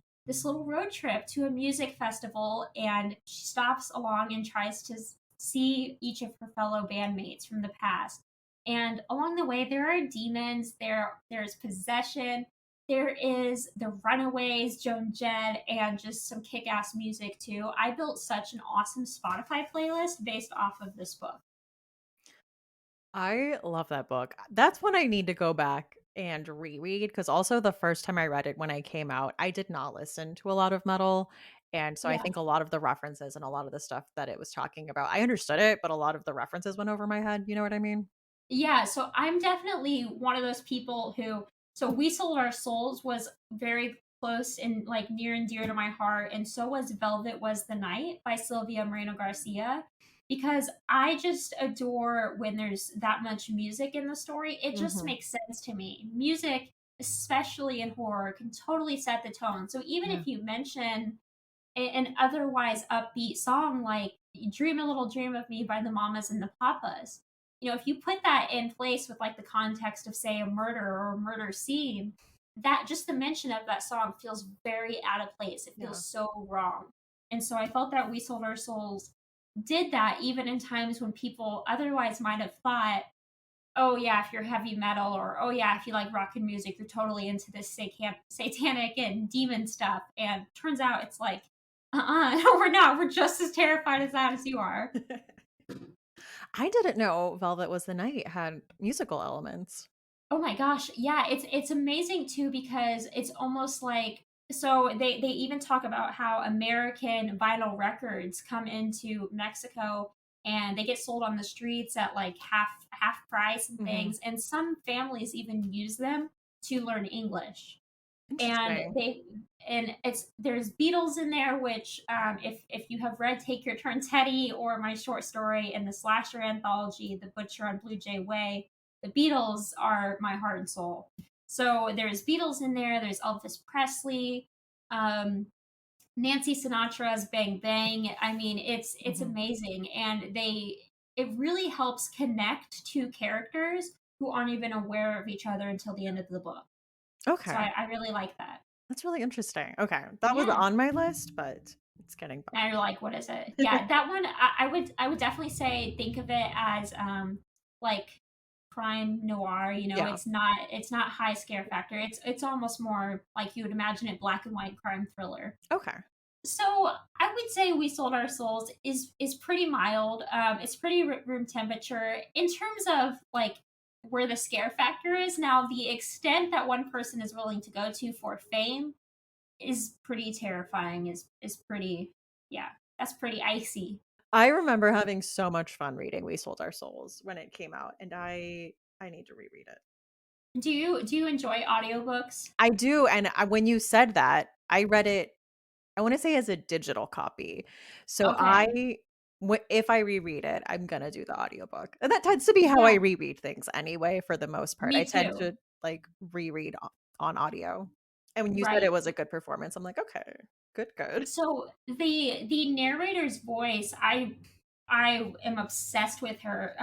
little road trip to a music festival, and she stops along and tries to see each of her fellow bandmates from the past. And along the way there are demons, there's possession, there is the Runaways, Joan Jett, and just some kick ass music too. I built such an awesome Spotify playlist based off of this book.
I love that book. That's one I need to go back and reread because also the first time I read it when I came out, I did not listen to a lot of metal. And so I
Yeah.
think a lot of the references and a lot of the stuff that it was talking about, I understood it, but a lot of the references went over my head. You know what I mean?
Yeah, so I'm definitely one of those people who, so We Sold Our Souls was very close and like near and dear to my heart, and so was Velvet Was the Night by Sylvia Moreno Garcia, because I just adore when there's that much music in the story. It just
Hmm.
makes sense to me. Music, especially in horror, can totally set the tone. So even
Yeah.
if you mention an otherwise upbeat song like Dream a Little Dream of Me by the Mamas and the Papas, if you put that in place with like the context of say a murder or a murder scene, that just the mention of that song feels very out of place. It feels
Yeah.
so wrong. And so I felt that We Sold Our Souls did that even in times when people otherwise might have thought, oh yeah, if you're heavy metal, or oh yeah, if you like rock and music, you're totally into this satanic and demon stuff. And turns out it's like We're not. We're just as terrified as that as you are.
I didn't know Velvet Was the Night had musical elements.
Oh my gosh, yeah, it's amazing too because it's almost like so they even talk about how American vinyl records come into Mexico and they get sold on the streets at like half price and
Mhm.
things, and some families even use them to learn English. And
Interesting.
it's there's Beatles in there, which if you have read Take Your Turn Teddy or my short story in the slasher anthology The Butcher on Blue Jay Way, the Beatles are my heart and soul. So there's Beatles in there, there's Elvis Presley, um, Nancy Sinatra's Bang Bang. I mean, it's
Mhm.
amazing, and it really helps connect two characters who aren't even aware of each other until the end of the book. So
Okay.
I really like that.
That's really interesting. Okay. That was
Yeah.
on my list, but it's getting
Now you're like, what is it? Yeah, that one I would definitely say think of it as like crime noir, you know,
Yeah.
it's not high scare factor. It's almost more like you would imagine it black and white crime thriller.
Okay.
So I would say We Sold Our Souls is pretty mild. It's pretty room temperature in terms of like where the scare factor is. Now the extent that one person is willing to go to for fame is pretty terrifying, is pretty yeah, that's pretty icy.
I remember having so much fun reading We Sold Our Souls when it came out, and I need to reread it.
Do you enjoy audiobooks?
I do, and when you said that, I read it, I wanna say as a digital copy. So
Okay.
if I reread it, I'm gonna do the audiobook. And that tends to be how I
Yeah,
reread things anyway for the most part. I
me
tend
too.
to, like, reread on audio. And when you said it
Right.
was a good performance, I'm like, "Okay, good, good."
So the narrator's voice, I am obsessed with her.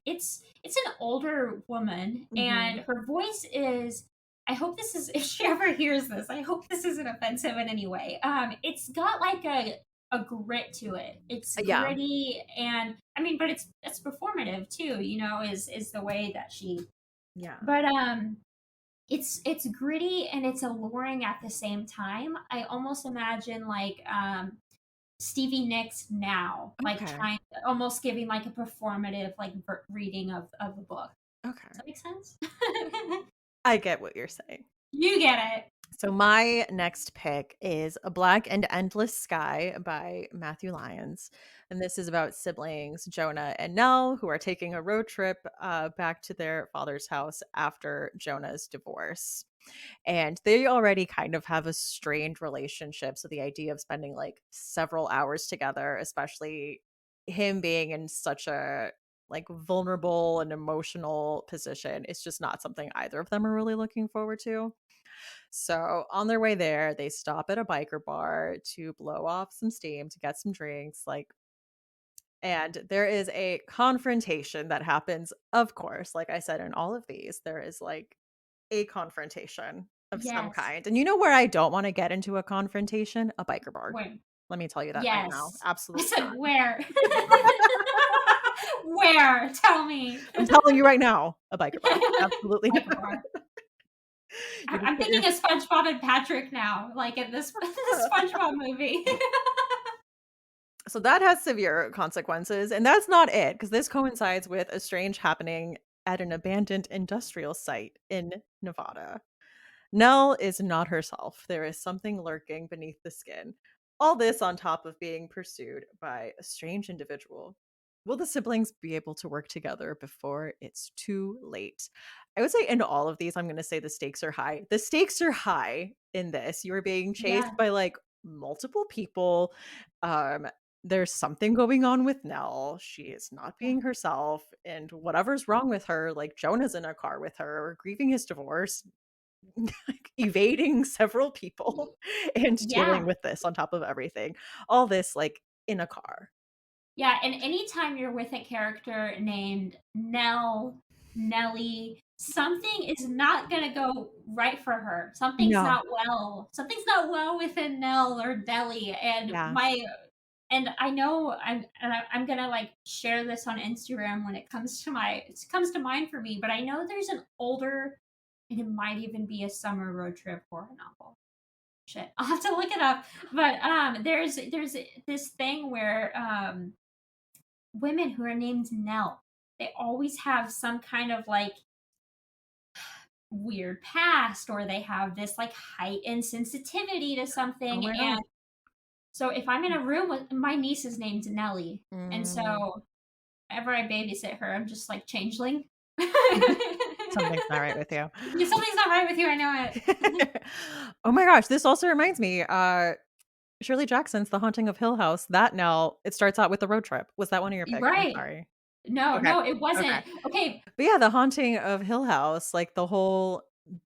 It's an older woman, and
Mhm.
her voice is. I hope this is if she ever hears this. I hope this isn't offensive in any way. It's got like a grit to it. It's
Yeah,
gritty, and I mean, but it's performative too. You know, is the way that she.
yeah.
But it's gritty and it's alluring at the same time. I almost imagine like Stevie Nicks now, like
Okay,
trying almost giving like a performative like reading of the book. Does
okay.
that make sense?
I get what you're saying.
You get it.
So my next pick is A Black and Endless Sky by Matthew Lyons. And this is about siblings Jonah and Nell who are taking a road trip back to their father's house after Jonah's divorce. And they already kind of have a strained relationship. So the idea of spending like several hours together, especially him being in such a like vulnerable and emotional position, it's just not something either of them are really looking forward to. So on their way there, they stop at a biker bar to blow off some steam, to get some drinks, like, and there is a confrontation that happens, of course, like I said, in all of these, there is like a confrontation of some
Yes.
kind. And you know where I don't want to get into a confrontation? A biker bar.
Where?
Let me tell you that right now.
Yes. I
Absolutely
said
not.
where? Where? Tell me.
I'm telling you right now, a biker bar. Absolutely not.
Like a bar.
You just
I'm
put your
thinking of SpongeBob and Patrick now, like in this the SpongeBob movie.
So that has severe consequences, and that's not it, because this coincides with a strange happening at an abandoned industrial site in Nevada. Nell is not herself. There is something lurking beneath the skin. All this on top of being pursued by a strange individual. Will the siblings be able to work together before it's too late? I would say in all of these, I'm going to say the stakes are high. The stakes are high in this. You are being chased
Yeah,
by like multiple people. Um, there's something going on with Nell. She is not
yeah,
being herself, and whatever's wrong with her, like Jonah's in a car with her, grieving his divorce, like evading several
y
people and dealing
yeah.
with this on top of everything. All this like in a car.
Yeah, and anytime you're with a character named Nell, Nellie, something is not gonna go right for her.
No.
Something's not well within Nell or Nellie,
Yeah.
and I know I'm gonna like share this on Instagram when it comes to mind for me, but I know there's an older and it might even be a summer road trip horror novel. shit, I'll have to look it up. But there's this thing where women who are named Nell, they always have some kind of like weird past, or they have this like heightened sensitivity to
Oh
something.
my
And
god.
so if I'm in a room with my niece is named Nellie, and
Mm.
so whenever I babysit her, I'm just like changeling.
Something's not right with you.
Yeah, something's not right with you. I know it.
Oh my gosh, this also reminds me, Shirley Jackson's The Haunting of Hill House, that now it starts out with a road trip. Was that one of your picks? I'm
Right.
sorry.
No,
Okay,
no, it
okay.
wasn't. Okay,
But yeah, The Haunting of Hill House, like, the whole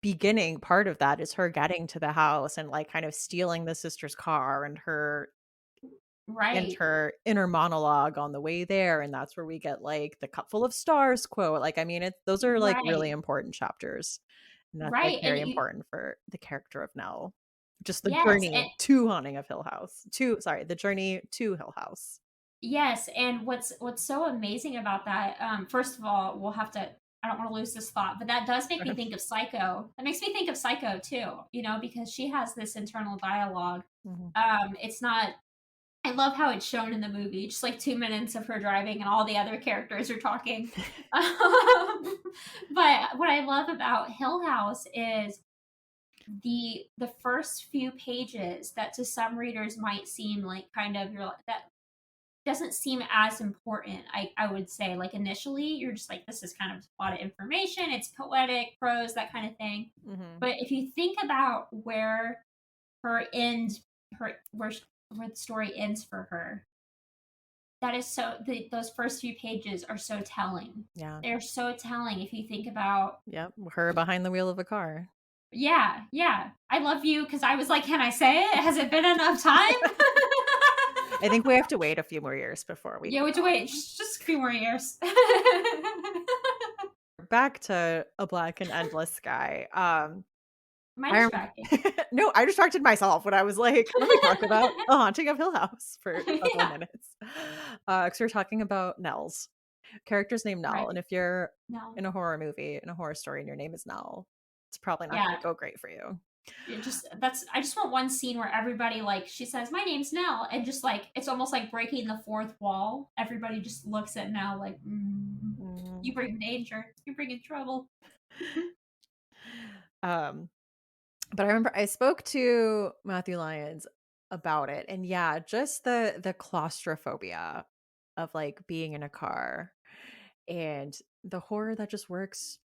beginning part of that is her getting to the house and, like, kind of stealing the sister's car and
right,
her inner monologue on the way there, and that's where we get, like, the "cup full of stars" quote, like, I mean, those are, like, really
right,
important chapters, and that's, like,
right. And
very
you,
important for the character of Nell. Just the
yes, and
journey to Haunting of Hill House the journey to Hill House.
yes, and what's so amazing about that, first of all, we'll have to, I don't wanna lose this thought, but that does make me think of Psycho. That makes me think of Psycho too, because she has this internal dialogue.
Mhm.
It's not, I love how it's shown in the movie, just like 2 minutes of her driving and all the other characters are talking. Um, but what I love about Hill House is the first few pages that to some readers might seem like kind of you're like that doesn't seem as important. I would say like initially you're just like this is kind of a lot of information. It's poetic prose, that kind of thing.
Mhm.
But if you think about where her end, her where the story ends for her, that is so those first few pages are so telling.
Yeah.
They're so telling if you think about.
Yep, her behind the wheel of a car.
Yeah, yeah. I love you because I was like, "Can I say it? Has it been enough time?"
I think we have to wait a few more years before we
Yeah,
can
would you
tell.
wait just a few more years?
Back to A Black and Endless Sky,
Am I
I rem
distracting?
No, I distracted myself when I was like, "Let me talk about The Haunting of Hill House" for a couple of
Yeah,
minutes. 'Cause we're talking about Nels. Character's named Nell,
right.
and if you're
No.
in a horror movie, in a horror story, and your name is Nell, it's probably not gonna
Yeah,
go great for you.
it just that's I just want one scene where everybody, like she says, "My name's Nell," and just, like, it's almost like breaking the fourth wall. Everybody just looks at Nell like,
Mm.
you bring danger. You bring in trouble."
Um, but I remember I spoke to Matthew Lyons about it, and yeah, just the claustrophobia of, like, being in a car, and the horror that just works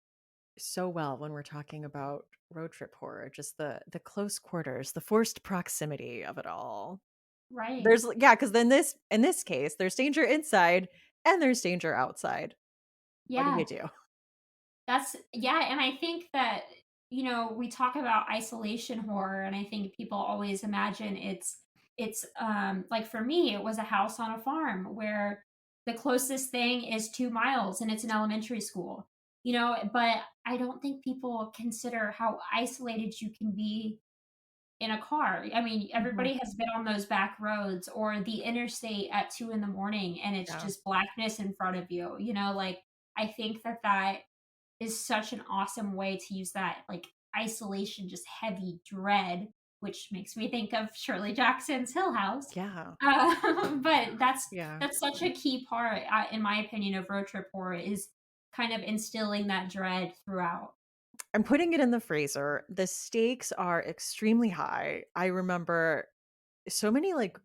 so well when we're talking about road trip horror, just the close quarters, the forced proximity of it all.
Right.
There's yeah, because then this in this case, there's danger inside and there's danger outside. What do you
Yeah.
do?
That's yeah, and I think that, we talk about isolation horror, and I think people always imagine it's like for me, it was a house on a farm where the closest thing is 2 miles and it's an elementary school. But I don't think people consider how isolated you can be in a car. I mean,
Mhm.
everybody has been on those back roads or the interstate at 2 in the morning and it's
Yeah.
just blackness in front of you, like I think that is such an awesome way to use that like isolation, just heavy dread, which makes me think of Shirley Jackson's Hill House.
Yeah.
But that's
Yeah.
that's such a key part, in my opinion, of road trip horror is kind of instilling that dread throughout.
I'm putting it in the freezer. The stakes are extremely high. I remember so many, like,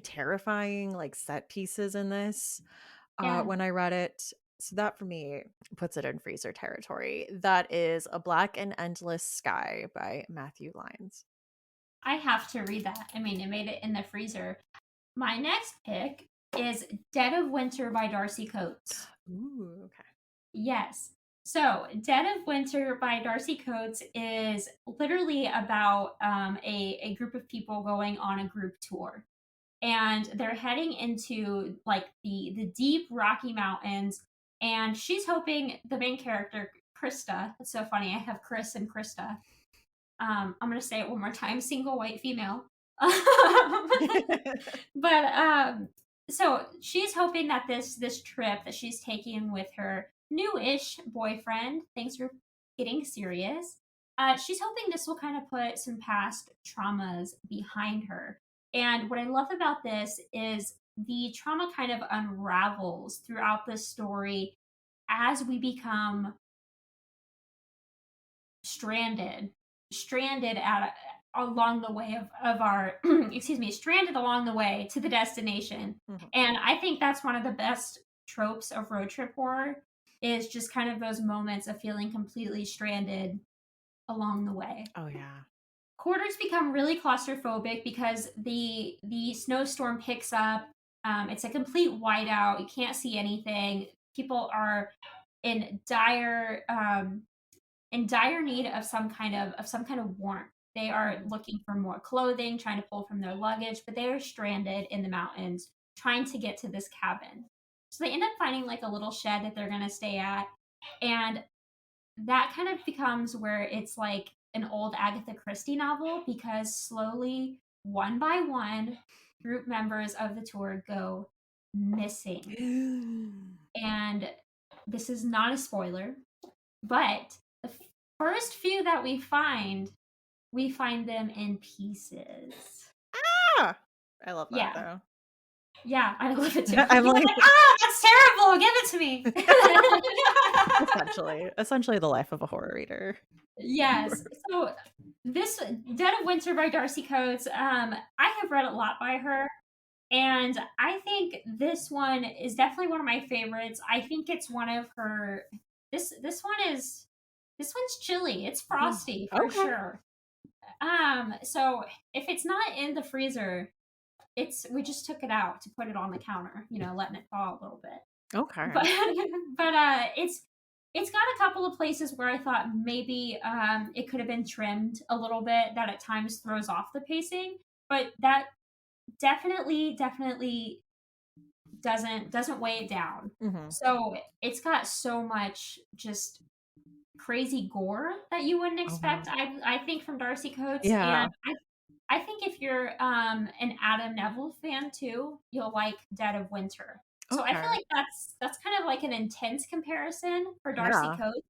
terrifying, like, set pieces in this,
Yeah,
when I read it. So that for me puts it in freezer territory. That is A Black and Endless Sky by Matthew Lyons.
I have to read that. I mean, it made it in the freezer. My next pick is Dead of Winter by Darcy Coates.
Ooh, okay.
Yes. So, Dead of Winter by Darcy Coates is literally about a group of people going on a group tour. And they're heading into like the deep Rocky Mountains. And she's hoping the main character, Krista, it's so funny. I have Chris and Krista. I'm going to say it one more time, single white female. But so she's hoping that this trip that she's taking with her new-ish boyfriend, things are getting serious. She's hoping this will kind of put some past traumas behind her. And what I love about this is the trauma kind of unravels throughout the story as we become stranded, stranded at along the way of our excuse me, stranded along the way to the destination.
Mhm.
And I think that's one of the best tropes of road trip horror is just kind of those moments of feeling completely stranded along the way.
Oh, yeah.
Quarters become really claustrophobic because the snowstorm picks up. It's a complete whiteout. You can't see anything. People are in dire need of some kind of warmth. They are
Mhm.
looking for more clothing, trying to pull from their luggage, but they are stranded in the mountains trying to get to this cabin. So they end up finding like a little shed that they're going to stay at, and that kind of becomes where it's like an old Agatha Christie novel because slowly, one by one, group members of the tour go missing. And this is not a spoiler, but the first few that we find them in pieces.
Ah! I love that,
Yeah.
though.
Yeah, I love it too.
I'm
You're
like
like, "Ah, that's terrible. Give it to me."
essentially the life of a horror reader.
Yes. So this Dead of Winter by Darcy Coates, I have read a lot by her, and I think this one is definitely one of my favorites. I think it's one of her this one is this one's chilly. It's
Mm.
frosty for
Okay.
sure. So if it's not in the freezer, it's we just took it out to put it on the counter, letting it thaw a little bit.
Okay.
But but it's got a couple of places where I thought maybe it could have been trimmed a little bit that at times throws off the pacing, but that definitely doesn't weigh it down.
Mhm.
So it's got so much just crazy gore that you wouldn't
Oh, wow.
expect. I think from Darcy Coates,
Yeah.
and I think if you're an Adam Neville fan too, you'll like Dead of Winter. So I feel
Okay.
like that's kind of like an intense comparison for Darcy
Yeah.
Coates.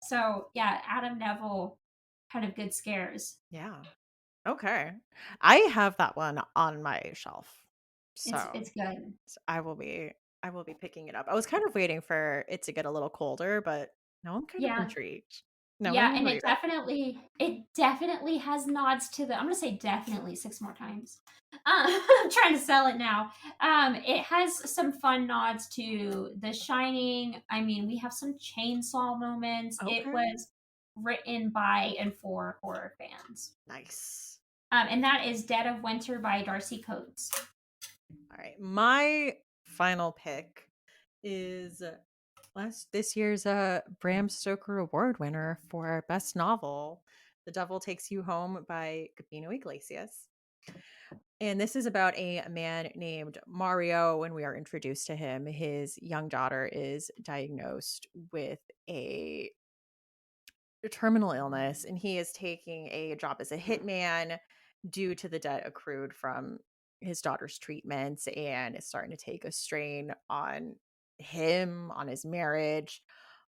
So yeah, Adam Neville, kind of good scares.
Yeah. Okay. I have that one on my shelf. So
It's good.
I will be picking it up. I was kind of waiting for it to get a little colder, but now I'm kind of
Yeah.
intrigued. Now I
Yeah,
wanna
and
read it.
it definitely has nods to the I'm gonna say definitely 6 more times. I'm trying to sell it now. It has some fun nods to The Shining. I mean, we have some chainsaw moments. It
Okay.
was written by and for horror fans.
Nice.
And that is Dead of Winter by Darcy Coates.
All right. My final pick is last this year's Bram Stoker Award winner for Best Novel, The Devil Takes You Home by Gabino Iglesias. And this is about a man named Mario. When we are introduced to him, his young daughter is diagnosed with a terminal illness, and he is taking a job as a hitman due to the debt accrued from his daughter's treatments, and it's starting to take a strain on him, on his marriage,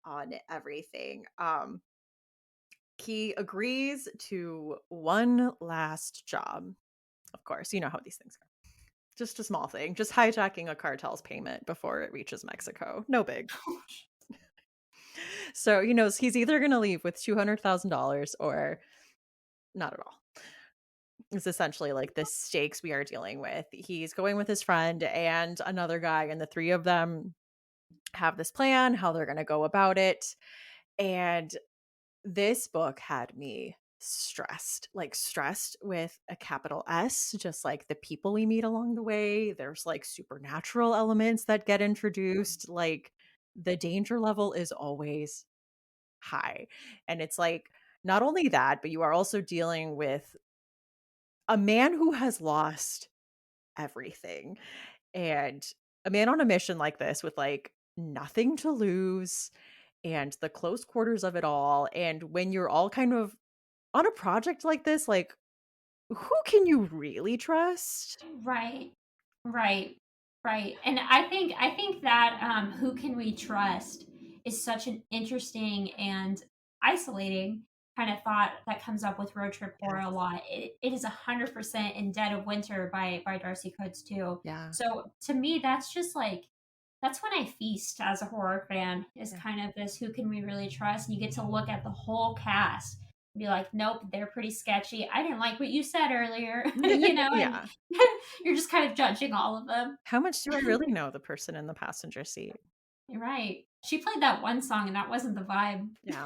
on everything. He agrees to one last job. Of course, you know how these things go. Just a small thing, just hijacking a cartel's payment before it reaches Mexico. No big. So he knows he's either going to leave with $200,000 or not at all. It's essentially like the stakes we are dealing with. He's going with his friend and another guy, and the three of them have this plan, how they're going to go about it. And this book had me stressed, like stressed with a capital S, just like the people we meet along the way. There's like supernatural elements that get introduced. Like the danger level is always high. And it's like, not only that, but you are also dealing with a man who has lost everything and a man on a mission like this with like nothing to lose and the close quarters of it all. And when you're all kind of on a project like this, like who can you really trust?
Right. Right. Right. And I think that who can we trust is such an interesting and isolating kind of thought that comes up with road trip horror a
Yes.
lot. It is 100% in Dead of Winter by Darcy Coates too.
Yeah.
So to me, that's just like that's when I feast as a horror fan. Is
Yeah.
kind of this who can we really trust? And you get to look at the whole cast and be like, nope, they're pretty sketchy. I didn't like what you said earlier, and
Yeah.
you're just kind of judging all of them.
How much do I really know the person in the passenger seat?
You're right. She played that one song, and that wasn't the vibe.
Yeah.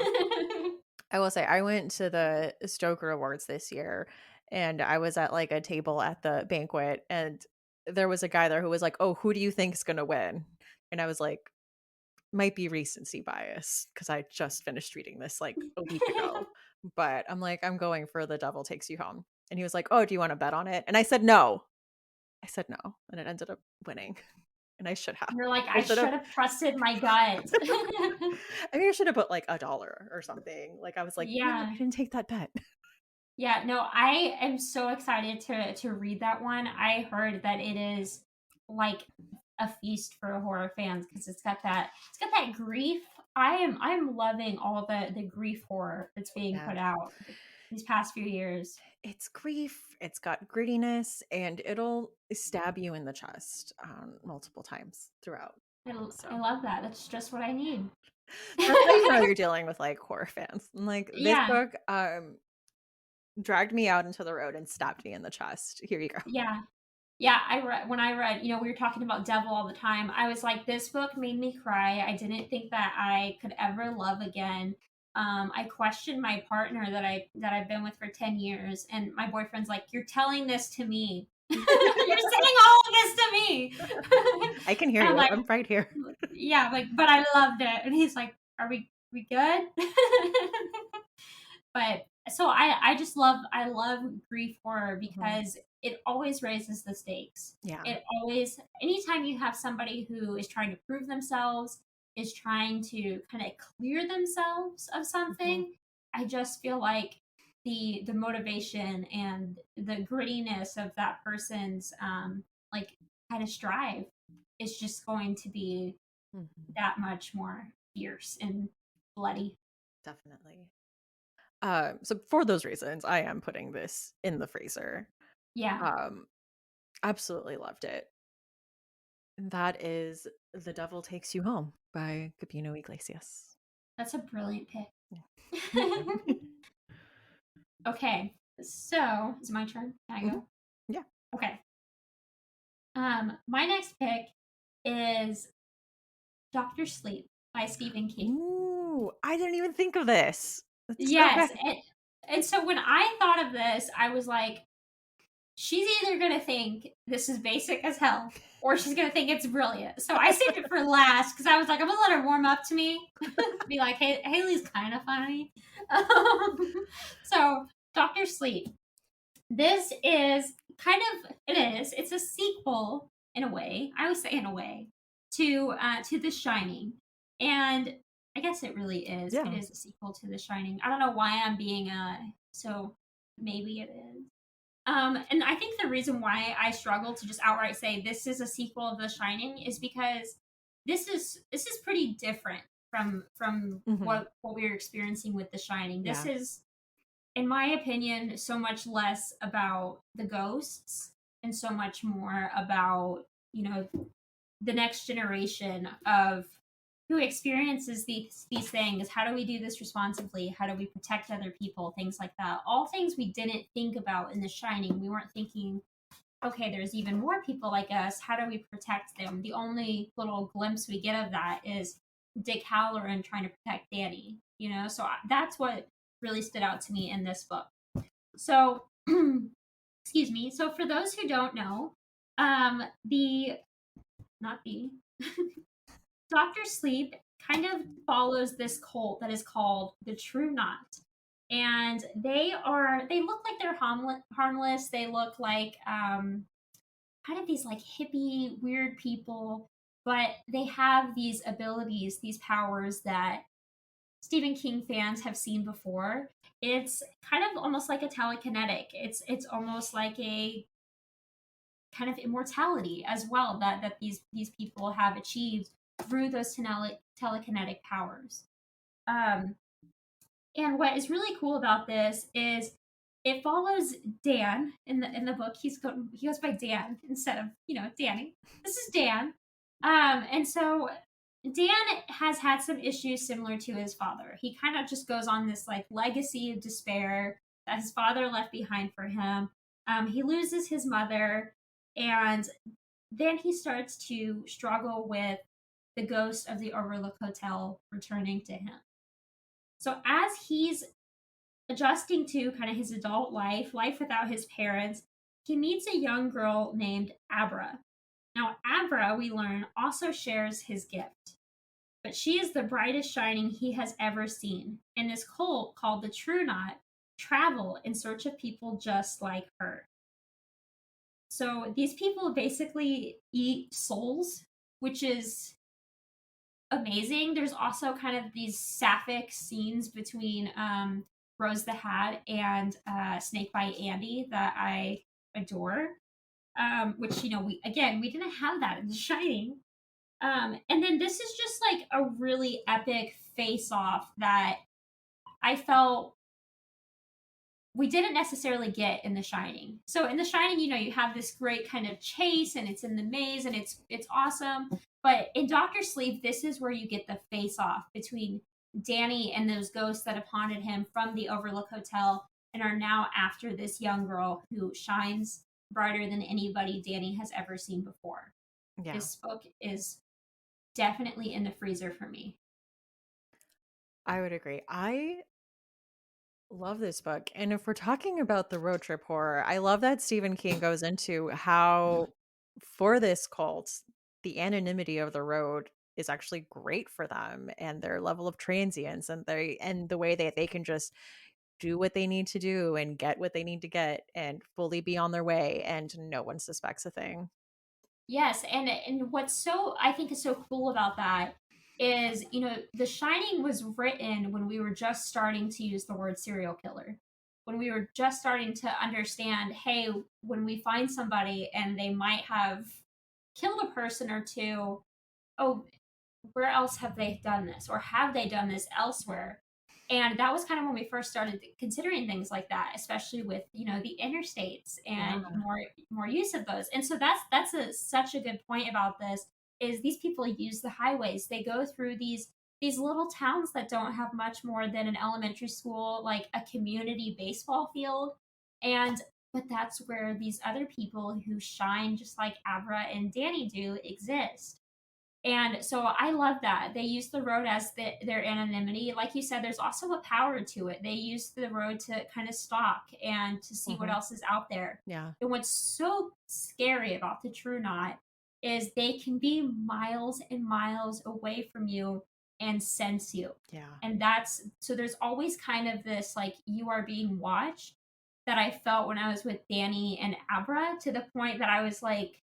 I will say I went to the Stoker Awards this year, and I was at, like, a table at the banquet, and there was a guy there who was like, "Oh, who do you think's gonna win?" And I was like, "Might be recency bias because I just finished reading this, like, a week ago." But I'm like, "I'm going for The Devil Takes You Home." And he was like, "Oh, do you wanna bet on it?" And I said, "No." I said, "No," and it ended up winning, and I should have.
You're like,
I
I
should have
should have trusted my gut.
I mean, I should have put, like, $1 or something. Like, I was like, "You know what? I
Yeah.
didn't take that bet."
Yeah, no, I am so excited to read that one. I heard that it is like a feast for horror fans because it's got that grief. I'm loving all the grief horror that's being
Yeah.
put out these past few years.
It's grief, it's got grittiness, and it'll stab you in the chest, multiple times throughout.
I
So,
love that. That's just what I need.
that's how you know you're dealing with, like, horror fans. And, like, this
Yeah,
book, dragged me out into the road and stabbed me in the chest. Here you go.
yeah. Yeah, when I read, we were talking about Devil all the time. I was like, this book made me cry. I didn't think that I could ever love again. I questioned my partner that I've been with for 10 years, and my boyfriend's like, "You're telling this to me. You're saying all of this to me."
I can hear
And I'm
you.
like,
I'm right here.
yeah, like, but I loved it. And he's like, "Are we good?" But so I love grief horror
Mhm.
because it always raises the stakes.
Yeah.
It always anytime you have somebody who is trying to prove themselves, is trying to kind of clear themselves of
Mhm.
something, I just feel like the motivation and the grittiness of that person's like kind of strive is just going to be
Mhm.
that much more fierce and bloody.
Definitely. So for those reasons, I am putting this in the freezer.
Yeah,
Um, absolutely loved it. And that is The Devil Takes You Home by Gabino Iglesias.
that's a brilliant pick.
Yeah. Thank you.
Okay, so is it my turn? Can I
Mhm.
go?
Yeah.
Okay. My next pick is Doctor Sleep by Stephen King.
Ooh, I didn't even think of this. That's so
Yes,
good.
and so when I thought of this, I was like, she's either gonna think this is basic as hell, or she's gonna think it's brilliant. So I saved it for last because I was like, I'm gonna let her warm up to me, be like, hey, Haley's kind of funny. Um, so Doctor Sleep. This is it's a sequel in a way. I would say in a way to The Shining, and I guess it really is. It
Yeah.
is a sequel to The Shining. I don't know why I'm being so maybe it is. And I think the reason why I struggle to just outright say this is a sequel of The Shining is because this is pretty different from
Mhm.
what we were experiencing with The Shining. This
Yeah.
is, in my opinion, so much less about the ghosts and so much more about, the next generation of who experiences these things. How do we do this responsibly? How do we protect other people? Things like that. All things we didn't think about in The Shining. We weren't thinking, okay, there's even more people like us. How do we protect them? The only little glimpse we get of that is Dick Halloran trying to protect Danny. So that's what really stood out to me in this book. So, excuse me. So, for those who don't know, the not the Doctor Sleep kind of follows this cult that is called the True Knot. And they look like they're harmless. They look like kind of these like hippie weird people, but they have these abilities, these powers that Stephen King fans have seen before. It's kind of almost like a telekinetic. It's almost like a kind of immortality as well that these people have achieved through those telekinetic powers. Um, And what is really cool about this is it follows Dan in the book. He goes by Dan instead of Danny. This is Dan, and so Dan has had some issues similar to his father. He kind of just goes on this like legacy of despair that his father left behind for him. He loses his mother, and then he starts to struggle with the ghost of the Overlook Hotel returning to him. So as he's adjusting to kind of his adult life without his parents, he meets a young girl named Abra. Now, Abra, we learn, also shares his gift, but she is the brightest shining he has ever seen, and this cult called the True Knot travel in search of people just like her. So these people basically eat souls, which is amazing. There's also kind of these sapphic scenes between Rose the Hat and Snake by Andy that I adore. Which we didn't have that in The Shining. And then this is just like a really epic face off that I felt we didn't necessarily get in The Shining. So in The Shining, you have this great kind of chase and it's in the maze and it's awesome. But in Doctor Sleep, this is where you get the face off between Danny and those ghosts that have haunted him from the Overlook Hotel and are now after this young girl who shines brighter than anybody Danny has ever seen before.
Yeah,
This book is definitely in the freezer for me.
I would agree. I love this book. And if we're talking about the road trip horror, I love that Stephen King goes into how, for this cult, the anonymity of the road is actually great for them and their level of transience and the way that they can just do what they need to do and get what they need to get and fully be on their way and no one suspects a thing.
Yes, and what's so I think is so cool about that is, The Shining was written when we were just starting to use the word serial killer. When we were just starting to understand, hey, when we find somebody and they might have killed a person or two, oh, where else have they done this or have they done this elsewhere? And that was kind of when we first started considering things like that, especially with the interstates
Yeah.
and more use of those. And so that's such a good point about this is these people use the highways. They go through these little towns that don't have much more than an elementary school, like a community baseball field, and but that's where these other people who shine just like Abra and Danny do exist. And so I love that. They use the road as their anonymity. Like you said, there's also a power to it. They use the road to kind of stalk and to see what
Mhm.
else is out there.
Yeah.
And what's so scary about the True Knot is they can be miles and miles away from you and sense you.
Yeah.
And that's so there's always kind of this like you are being watched that I felt when I was with Danny and Abra to the point that I was like,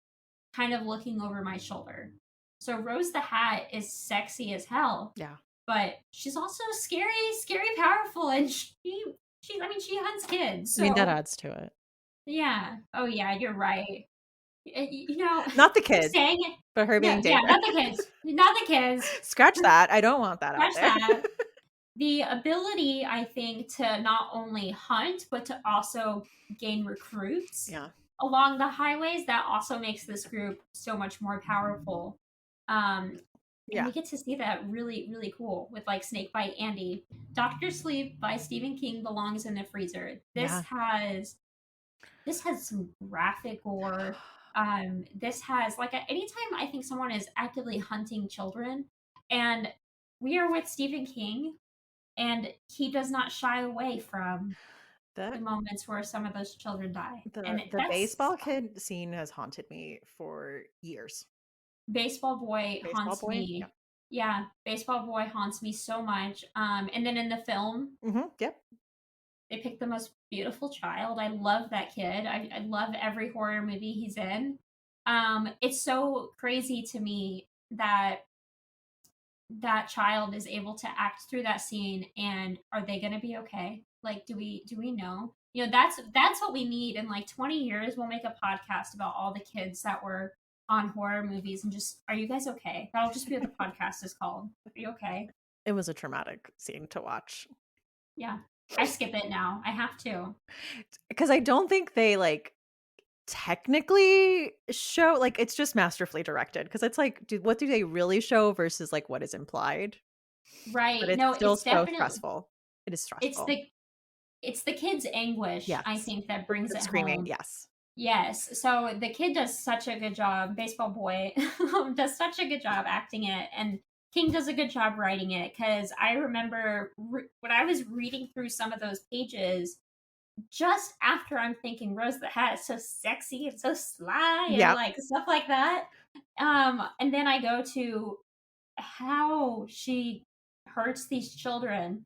kind of looking over my shoulder. So Rose the Hat is sexy as hell,
Yeah.
but she's also scary, scary powerful, and she hunts kids.
I mean, that
So
adds to it.
yeah, oh yeah, you're right.
Not the
Keep
kids,
saying it.
but her
No,
being
yeah,
dangerous.
not the kids, not the kids.
Scratch that. I don't want that out
Scratch
there.
that. The ability, I think, to not only hunt but to also gain recruits
Yeah.
along the highways that also makes this group so much more powerful. Um, and
Yeah.
we get to see that really, really cool with like Snakebite Andy. Doctor Sleep by Stephen King belongs in the freezer.
Yeah.
This has some graphic gore. This has like anytime I think someone is actively hunting children, and we are with Stephen King, and he does not shy away from the
The
moments where some of those children die. And
the
that's
baseball kid scene has haunted me for years.
Baseball Boy
Baseball
haunts
boy? Yeah.
me. Yeah, Baseball Boy haunts me so much. And then in the film,
Yep.
they picked the most beautiful child. I love that kid. I love every horror movie he's in. It's so crazy to me that that child is able to act through that scene, and are they going to be okay? Like, do we know? That's what we need. In like 20 years we'll make a podcast about all the kids that were on horror movies and just, are you guys okay? That'll just be what the podcast is called. Are you okay?
It was a traumatic scene to watch.
Yeah. I skip it now. I have to.
Because I don't think they, like, technically show like, it's just masterfully directed. Because it's like, what do they really show versus, like, what is implied? But
Right.
it's
No,
still
it's
so
definitely
stressful. It is
it's
stressful.
the it's the kid's anguish, I
Yes.
think, that
The
brings
kid
it
screaming,
home.
yes.
Yes. So the kid does such a good job, baseball boy does such a good job acting it, and King does a good job writing it. Because I remember when I was reading through some of those pages, just after I'm thinking Rose the Hat is so sexy and so sly and
Yep.
like stuff like that. And then I go to how she hurts these children.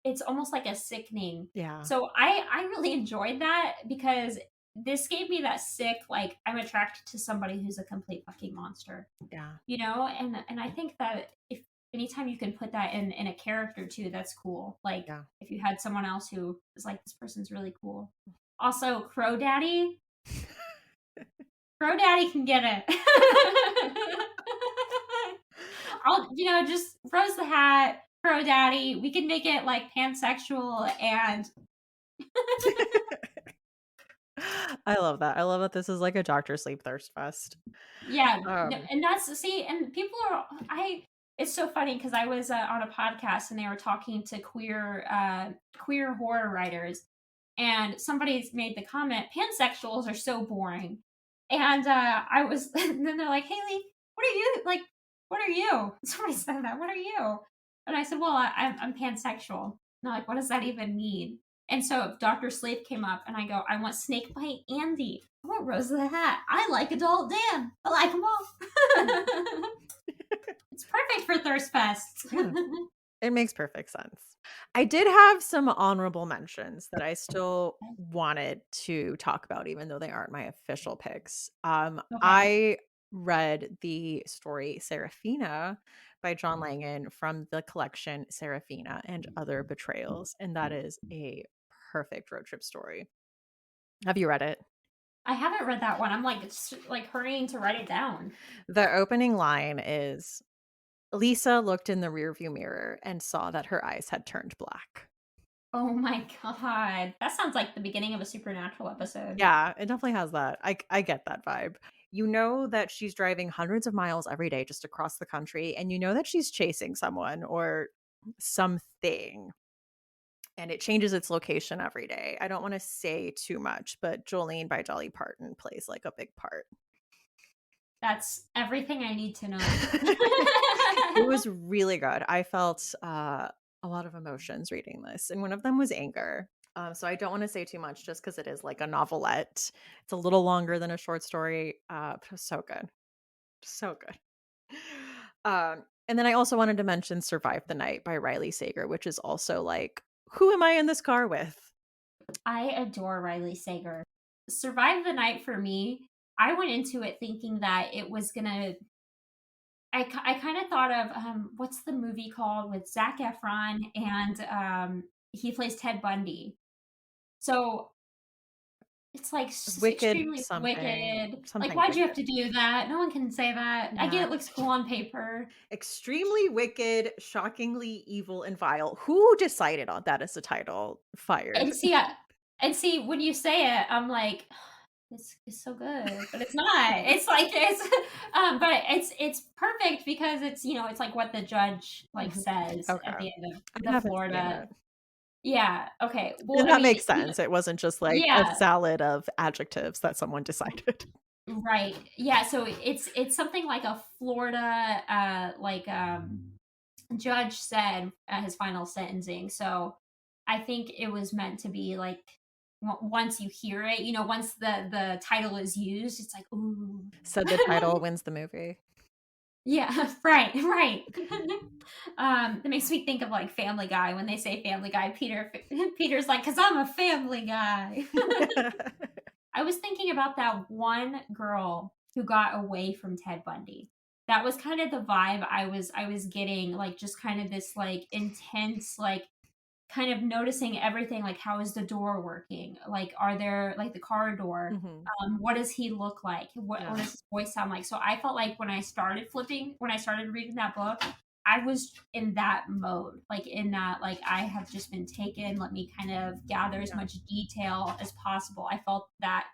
It's almost like a sickening.
Yeah.
So I really enjoyed that because this gave me that sick, like, I'm attracted to somebody who's a complete fucking monster,
Yeah.
you know? And I think that if anytime you can put that in a character too, that's cool. Like
Yeah.
if you had someone else who is like, this person's really cool. Also, Crow Daddy. Crow Daddy can get it. I'll, just Rose the Hat, Crow Daddy. We can make it like pansexual and
I love that. I love that this is like a Doctor Sleep thirst fest.
yeah, no,
Um,
and that's see, and people are I. It's so funny because I was on a podcast and they were talking to queer horror writers, and somebody's made the comment, pansexuals are so boring, and I was, and then they're like, Haley, what are you like? What are you? Somebody said that. What are you? And I said, well, I'm pansexual. And they're like, what does that even mean? And so Dr. Sleep came up, and I go, I want Snakebite Andy. I want Rose of the Hat. I like Adult Dan. I like them all. It's perfect for Thirst Fest.
yeah. It makes perfect sense. I did have some honorable mentions that I still wanted to talk about, even though they aren't my official picks.
Okay.
I read the story Serafina by John Langan from the collection Serafina and Other Betrayals, and that is a perfect road trip story. Have you read it?
I haven't read that one. I'm like like hurrying to write it down.
The opening line is Lisa looked in the rearview mirror and saw that her eyes had turned black.
Oh my god. That sounds like the beginning of a supernatural episode.
Yeah, it definitely has that. I get that vibe. You know that she's driving hundreds of miles every day just across the country, and you know that she's chasing someone or something, and it changes its location every day. I don't want to say too much, but Jolene by Dolly Parton plays like a big part.
That's everything I need to know.
It was really good. I felt a lot of emotions reading this, and one of them was anger. So I don't want to say too much just because it is like a novelette. It's a little longer than a short story, but it was so good. So good. And then I also wanted to mention Survive the Night by Riley Sager, which is also like, who am I in this car with?
I adore Riley Sager. Survive the Night for me, I went into it thinking that it was gonna. I kind of thought of what's the movie called with Zac Efron and he plays Ted Bundy. So it's like
Wicked
extremely
something,
wicked. Like,
something
why'd you have
wicked.
to do that? No one can say that. I get
Yeah.
it looks cool on paper.
Extremely wicked, shockingly evil and vile. Who decided on that as the title? Fired.
And see, when you say it, I'm like, it's so good, but it's not. It's like it's, but it's perfect because it's it's like what the judge like
Mhm.
says
Okay.
at the end of
I
the
haven't seen
Florida.
it.
Yeah. Okay. Well,
And
I
that
mean,
makes sense. It wasn't just like a
yeah.
salad of adjectives that someone decided.
Right. Yeah. So it's something like a Florida judge said at his final sentencing. So I think it was meant to be like once you hear it, once the title is used, it's like ooh.
Said the title wins the movie.
Yeah, right, right. That makes me think of like Family Guy when they say Family Guy. Peter's like, "'Cause I'm a Family Guy." I was thinking about that one girl who got away from Ted Bundy. That was kind of the vibe I was getting, like just kind of this like intense, like kind of noticing everything, like how is the door working? Like are there like the car door?
Mhm.
What does he look like? What
Yeah.
does his voice sound like? So I felt like when I started reading that book, I was in that mode, like in that, like I have just been taken. Let me kind of gather as
Yeah.
much detail as possible. I felt that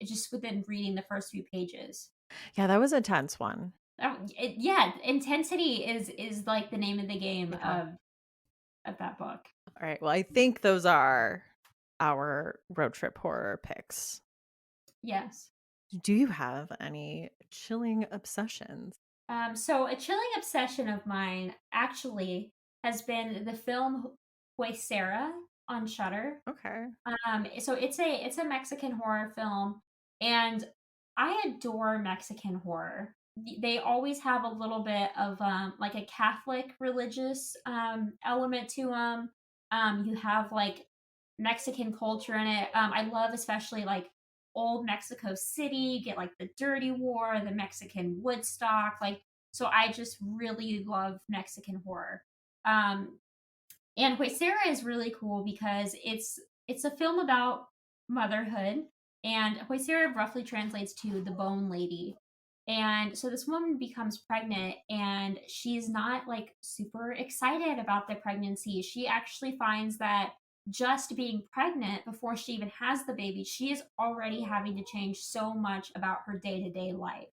just within reading the first few pages.
Yeah, that was a tense one.
Yeah, intensity is like the name of the game
Yeah.
of that book.
All right. Well, I think those are our road trip horror picks.
Yes.
Do you have any chilling obsessions?
So a chilling obsession of mine actually has been the film Sarah on Shutter.
Okay.
So it's a Mexican horror film, and I adore Mexican horror. They always have a little bit of like a Catholic religious element to them. You have like Mexican culture in it. I love especially like old Mexico City. You get like the Dirty War, the Mexican Woodstock. Like, so I just really love Mexican horror. Um, and Sarah is really cool because it's a film about motherhood, and Sarah roughly translates to the bone lady. And so this woman becomes pregnant and she's not like super excited about the pregnancy. She actually finds that just being pregnant before she even has the baby, she is already having to change so much about her day-to-day life.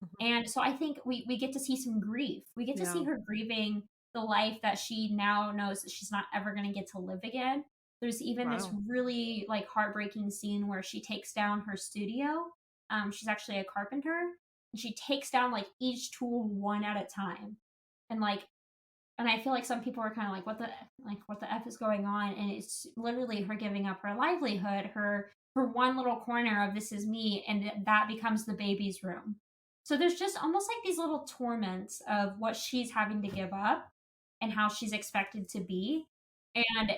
Mhm.
And so I think we get to see some grief. We get to see
Yeah.
her grieving the life that she now knows that she's not ever going to get to live again. There's even this
Wow.
really like heartbreaking scene where she takes down her studio. She's actually a carpenter, and she takes down like each tool one at a time. And like, and I feel like some people are kind of what the f is going on? And it's literally her giving up her livelihood, her one little corner of this is me, and that becomes the baby's room. So there's just almost like these little torments of what she's having to give up and how she's expected to be. And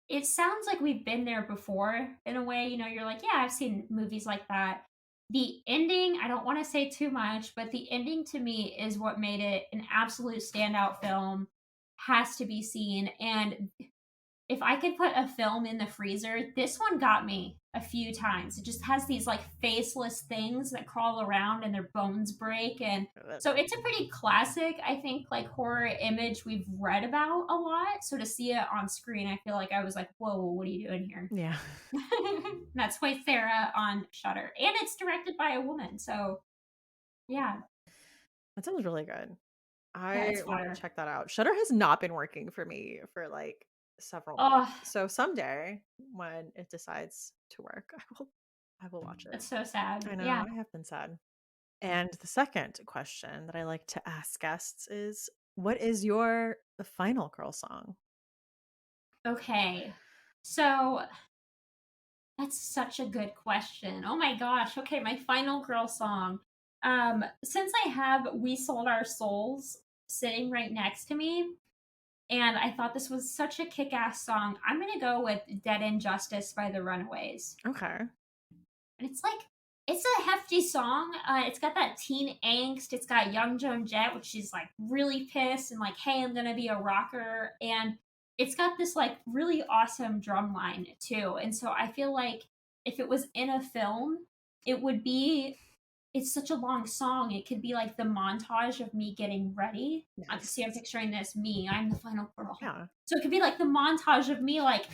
it sounds like we've been there before in a way. You're like, yeah, I've seen movies like that. The ending, I don't want to say too much, but the ending to me is what made it an absolute standout film. Has to be seen. And if I could put a film in the freezer, this one got me a few times. It just has these like faceless things that crawl around and their bones break. And so it's a pretty classic, I think, like horror image we've read about a lot. So to see it on screen, I feel like I was like, whoa, what are you doing here?
Yeah.
That's why Sarah on Shutter. And it's directed by a woman. So yeah,
That sounds really good.
yeah,
I
it's
want to
fire.
check that out. Shutter has not been working for me for like several months.
Oh,
So someday when it decides to work, I will watch it.
that's so sad.
I know,
Yeah.
I have been sad. And the second question that I like to ask guests is what is your final girl song?
Okay. So that's such a good question. Oh my gosh. Okay, my final girl song. Since I have We Sold Our Souls sitting right next to me, and I thought this was such a kick-ass song, I'm gonna go with Dead End Justice by the Runaways.
Okay.
And it's a hefty song. It's got that teen angst. It's got young Joan Jett, which she's like really pissed and like, hey, I'm gonna be a rocker. And it's got this like really awesome drum line too. And so I feel like if it was in a film, it would be it's such a long song. It could be like the montage of me getting ready.
Nice.
See, I'm picturing this me. I'm the final girl.
Yeah.
So it could be like the montage of me, like,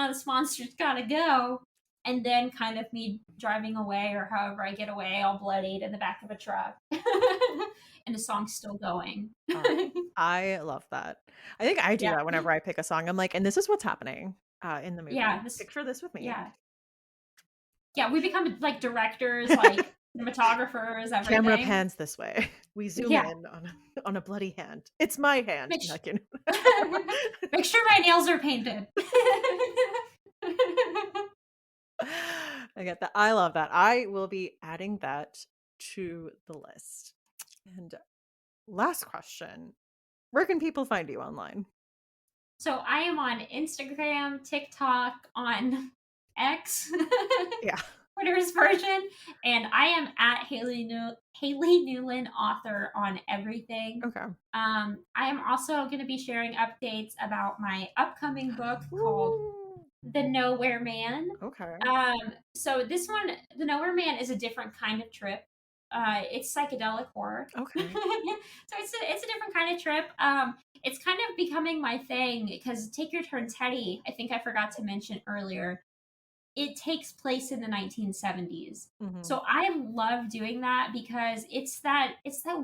this monster's gotta go. And then kind of me driving away or however I get away, all bloodied in the back of a truck. And the song's still going.
Uh, I love that. I think I do
Yeah.
that whenever I pick a song. I'm like, and this is what's happening in the
Yeah.
movie. Picture this with me.
Yeah. Yeah. We become like directors, like cinematographers,
Camera
everything.
pans this way. We zoom
Yeah.
in on a bloody hand. It's my hand.
Make,
Like, you
Make sure my nails are painted.
I get that. I love that. I will be adding that to the list. And last question. Where can people find you online?
So I am on Instagram, TikTok, on X,
Yeah.
Twitter's version, and I am at Haley Newlin author on everything.
Okay.
I am also going to be sharing updates about my upcoming book called
Ooh.
The Nowhere Man.
Okay.
So this one, The Nowhere Man, is a different kind of trip. It's psychedelic horror.
Okay.
So it's a different kind of trip. It's kind of becoming my thing because Take Your Turn Teddy, I think I forgot to mention earlier, it takes place in the 1970s.
Hmm.
So I love doing that because it's that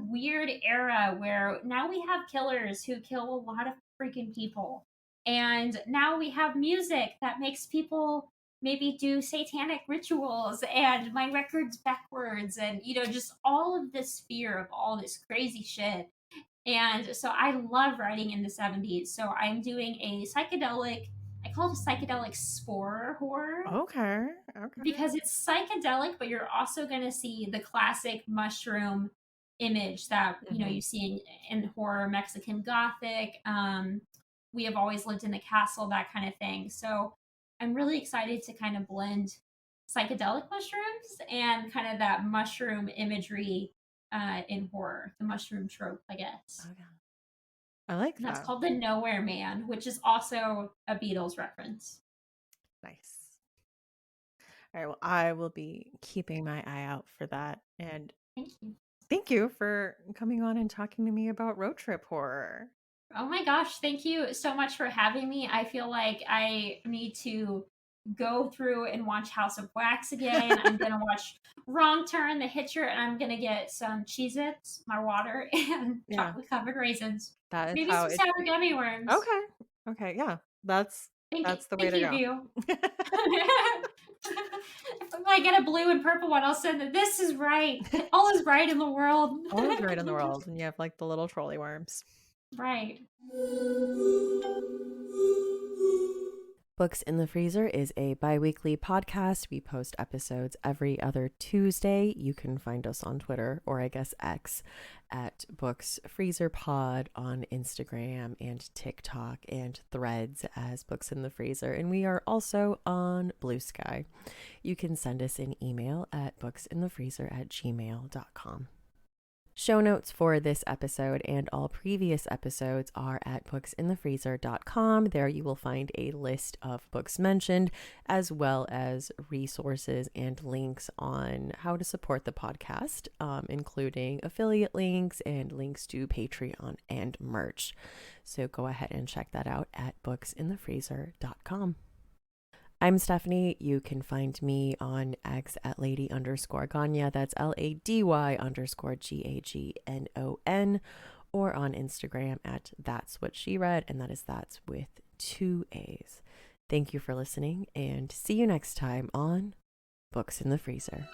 weird era where now we have killers who kill a lot of freaking people. And now we have music that makes people maybe do satanic rituals and my records backwards and just all of this fear of all this crazy shit. And so I love writing in the 70s. So I'm doing a psychedelic, I call it a psychedelic spore horror
Okay. Okay.
because it's psychedelic, but you're also going to see the classic mushroom image that
Hmm.
you see in horror, Mexican Gothic. We have always lived in the castle, that kind of thing. So I'm really excited to kind of blend psychedelic mushrooms and kind of that mushroom imagery in horror, the mushroom trope, I guess.
Okay. I like
And that's
that.
called The Nowhere Man, which is also a Beatles reference.
Nice. All right. Well, I will be keeping my eye out for that. And
Thank you.
thank you for coming on and talking to me about road trip horror.
Oh my gosh, thank you so much for having me. I feel like I need to go through and watch House of Wax again. I'm gonna watch Wrong Turn, The Hitcher, and I'm gonna get some Cheez Its, my water, and
Yeah.
chocolate covered raisins.
That is
Maybe
how
some
it
sour
should.
gummy worms.
Okay. Okay. Yeah. That's the way
Thank
to
you,
go.
View. If I get a blue and purple one, I'll send it. This is right. All is right in the world.
All is right in the world. And you have like the little trolley worms.
Right.
Books in the Freezer is a bi weekly podcast. We post episodes every other Tuesday. You can find us on Twitter, or I guess X, at Books Freezer Pod, on Instagram and TikTok and Threads as Books in the Freezer. And we are also on Blue Sky. You can send us an email at booksinthefreezer@gmail.com. Show notes for this episode and all previous episodes are at booksinthefreezer.com. There you will find a list of books mentioned, as well as resources and links on how to support the podcast, including affiliate links and links to Patreon and merch. So go ahead and check that out at booksinthefreezer.com. I'm Stephanie. You can find me on X at lady_Ganya. That's LADY_GAGNON. Or on Instagram at That's What She Read. And that is That's with 2 A's. Thank you for listening and see you next time on Books in the Freezer.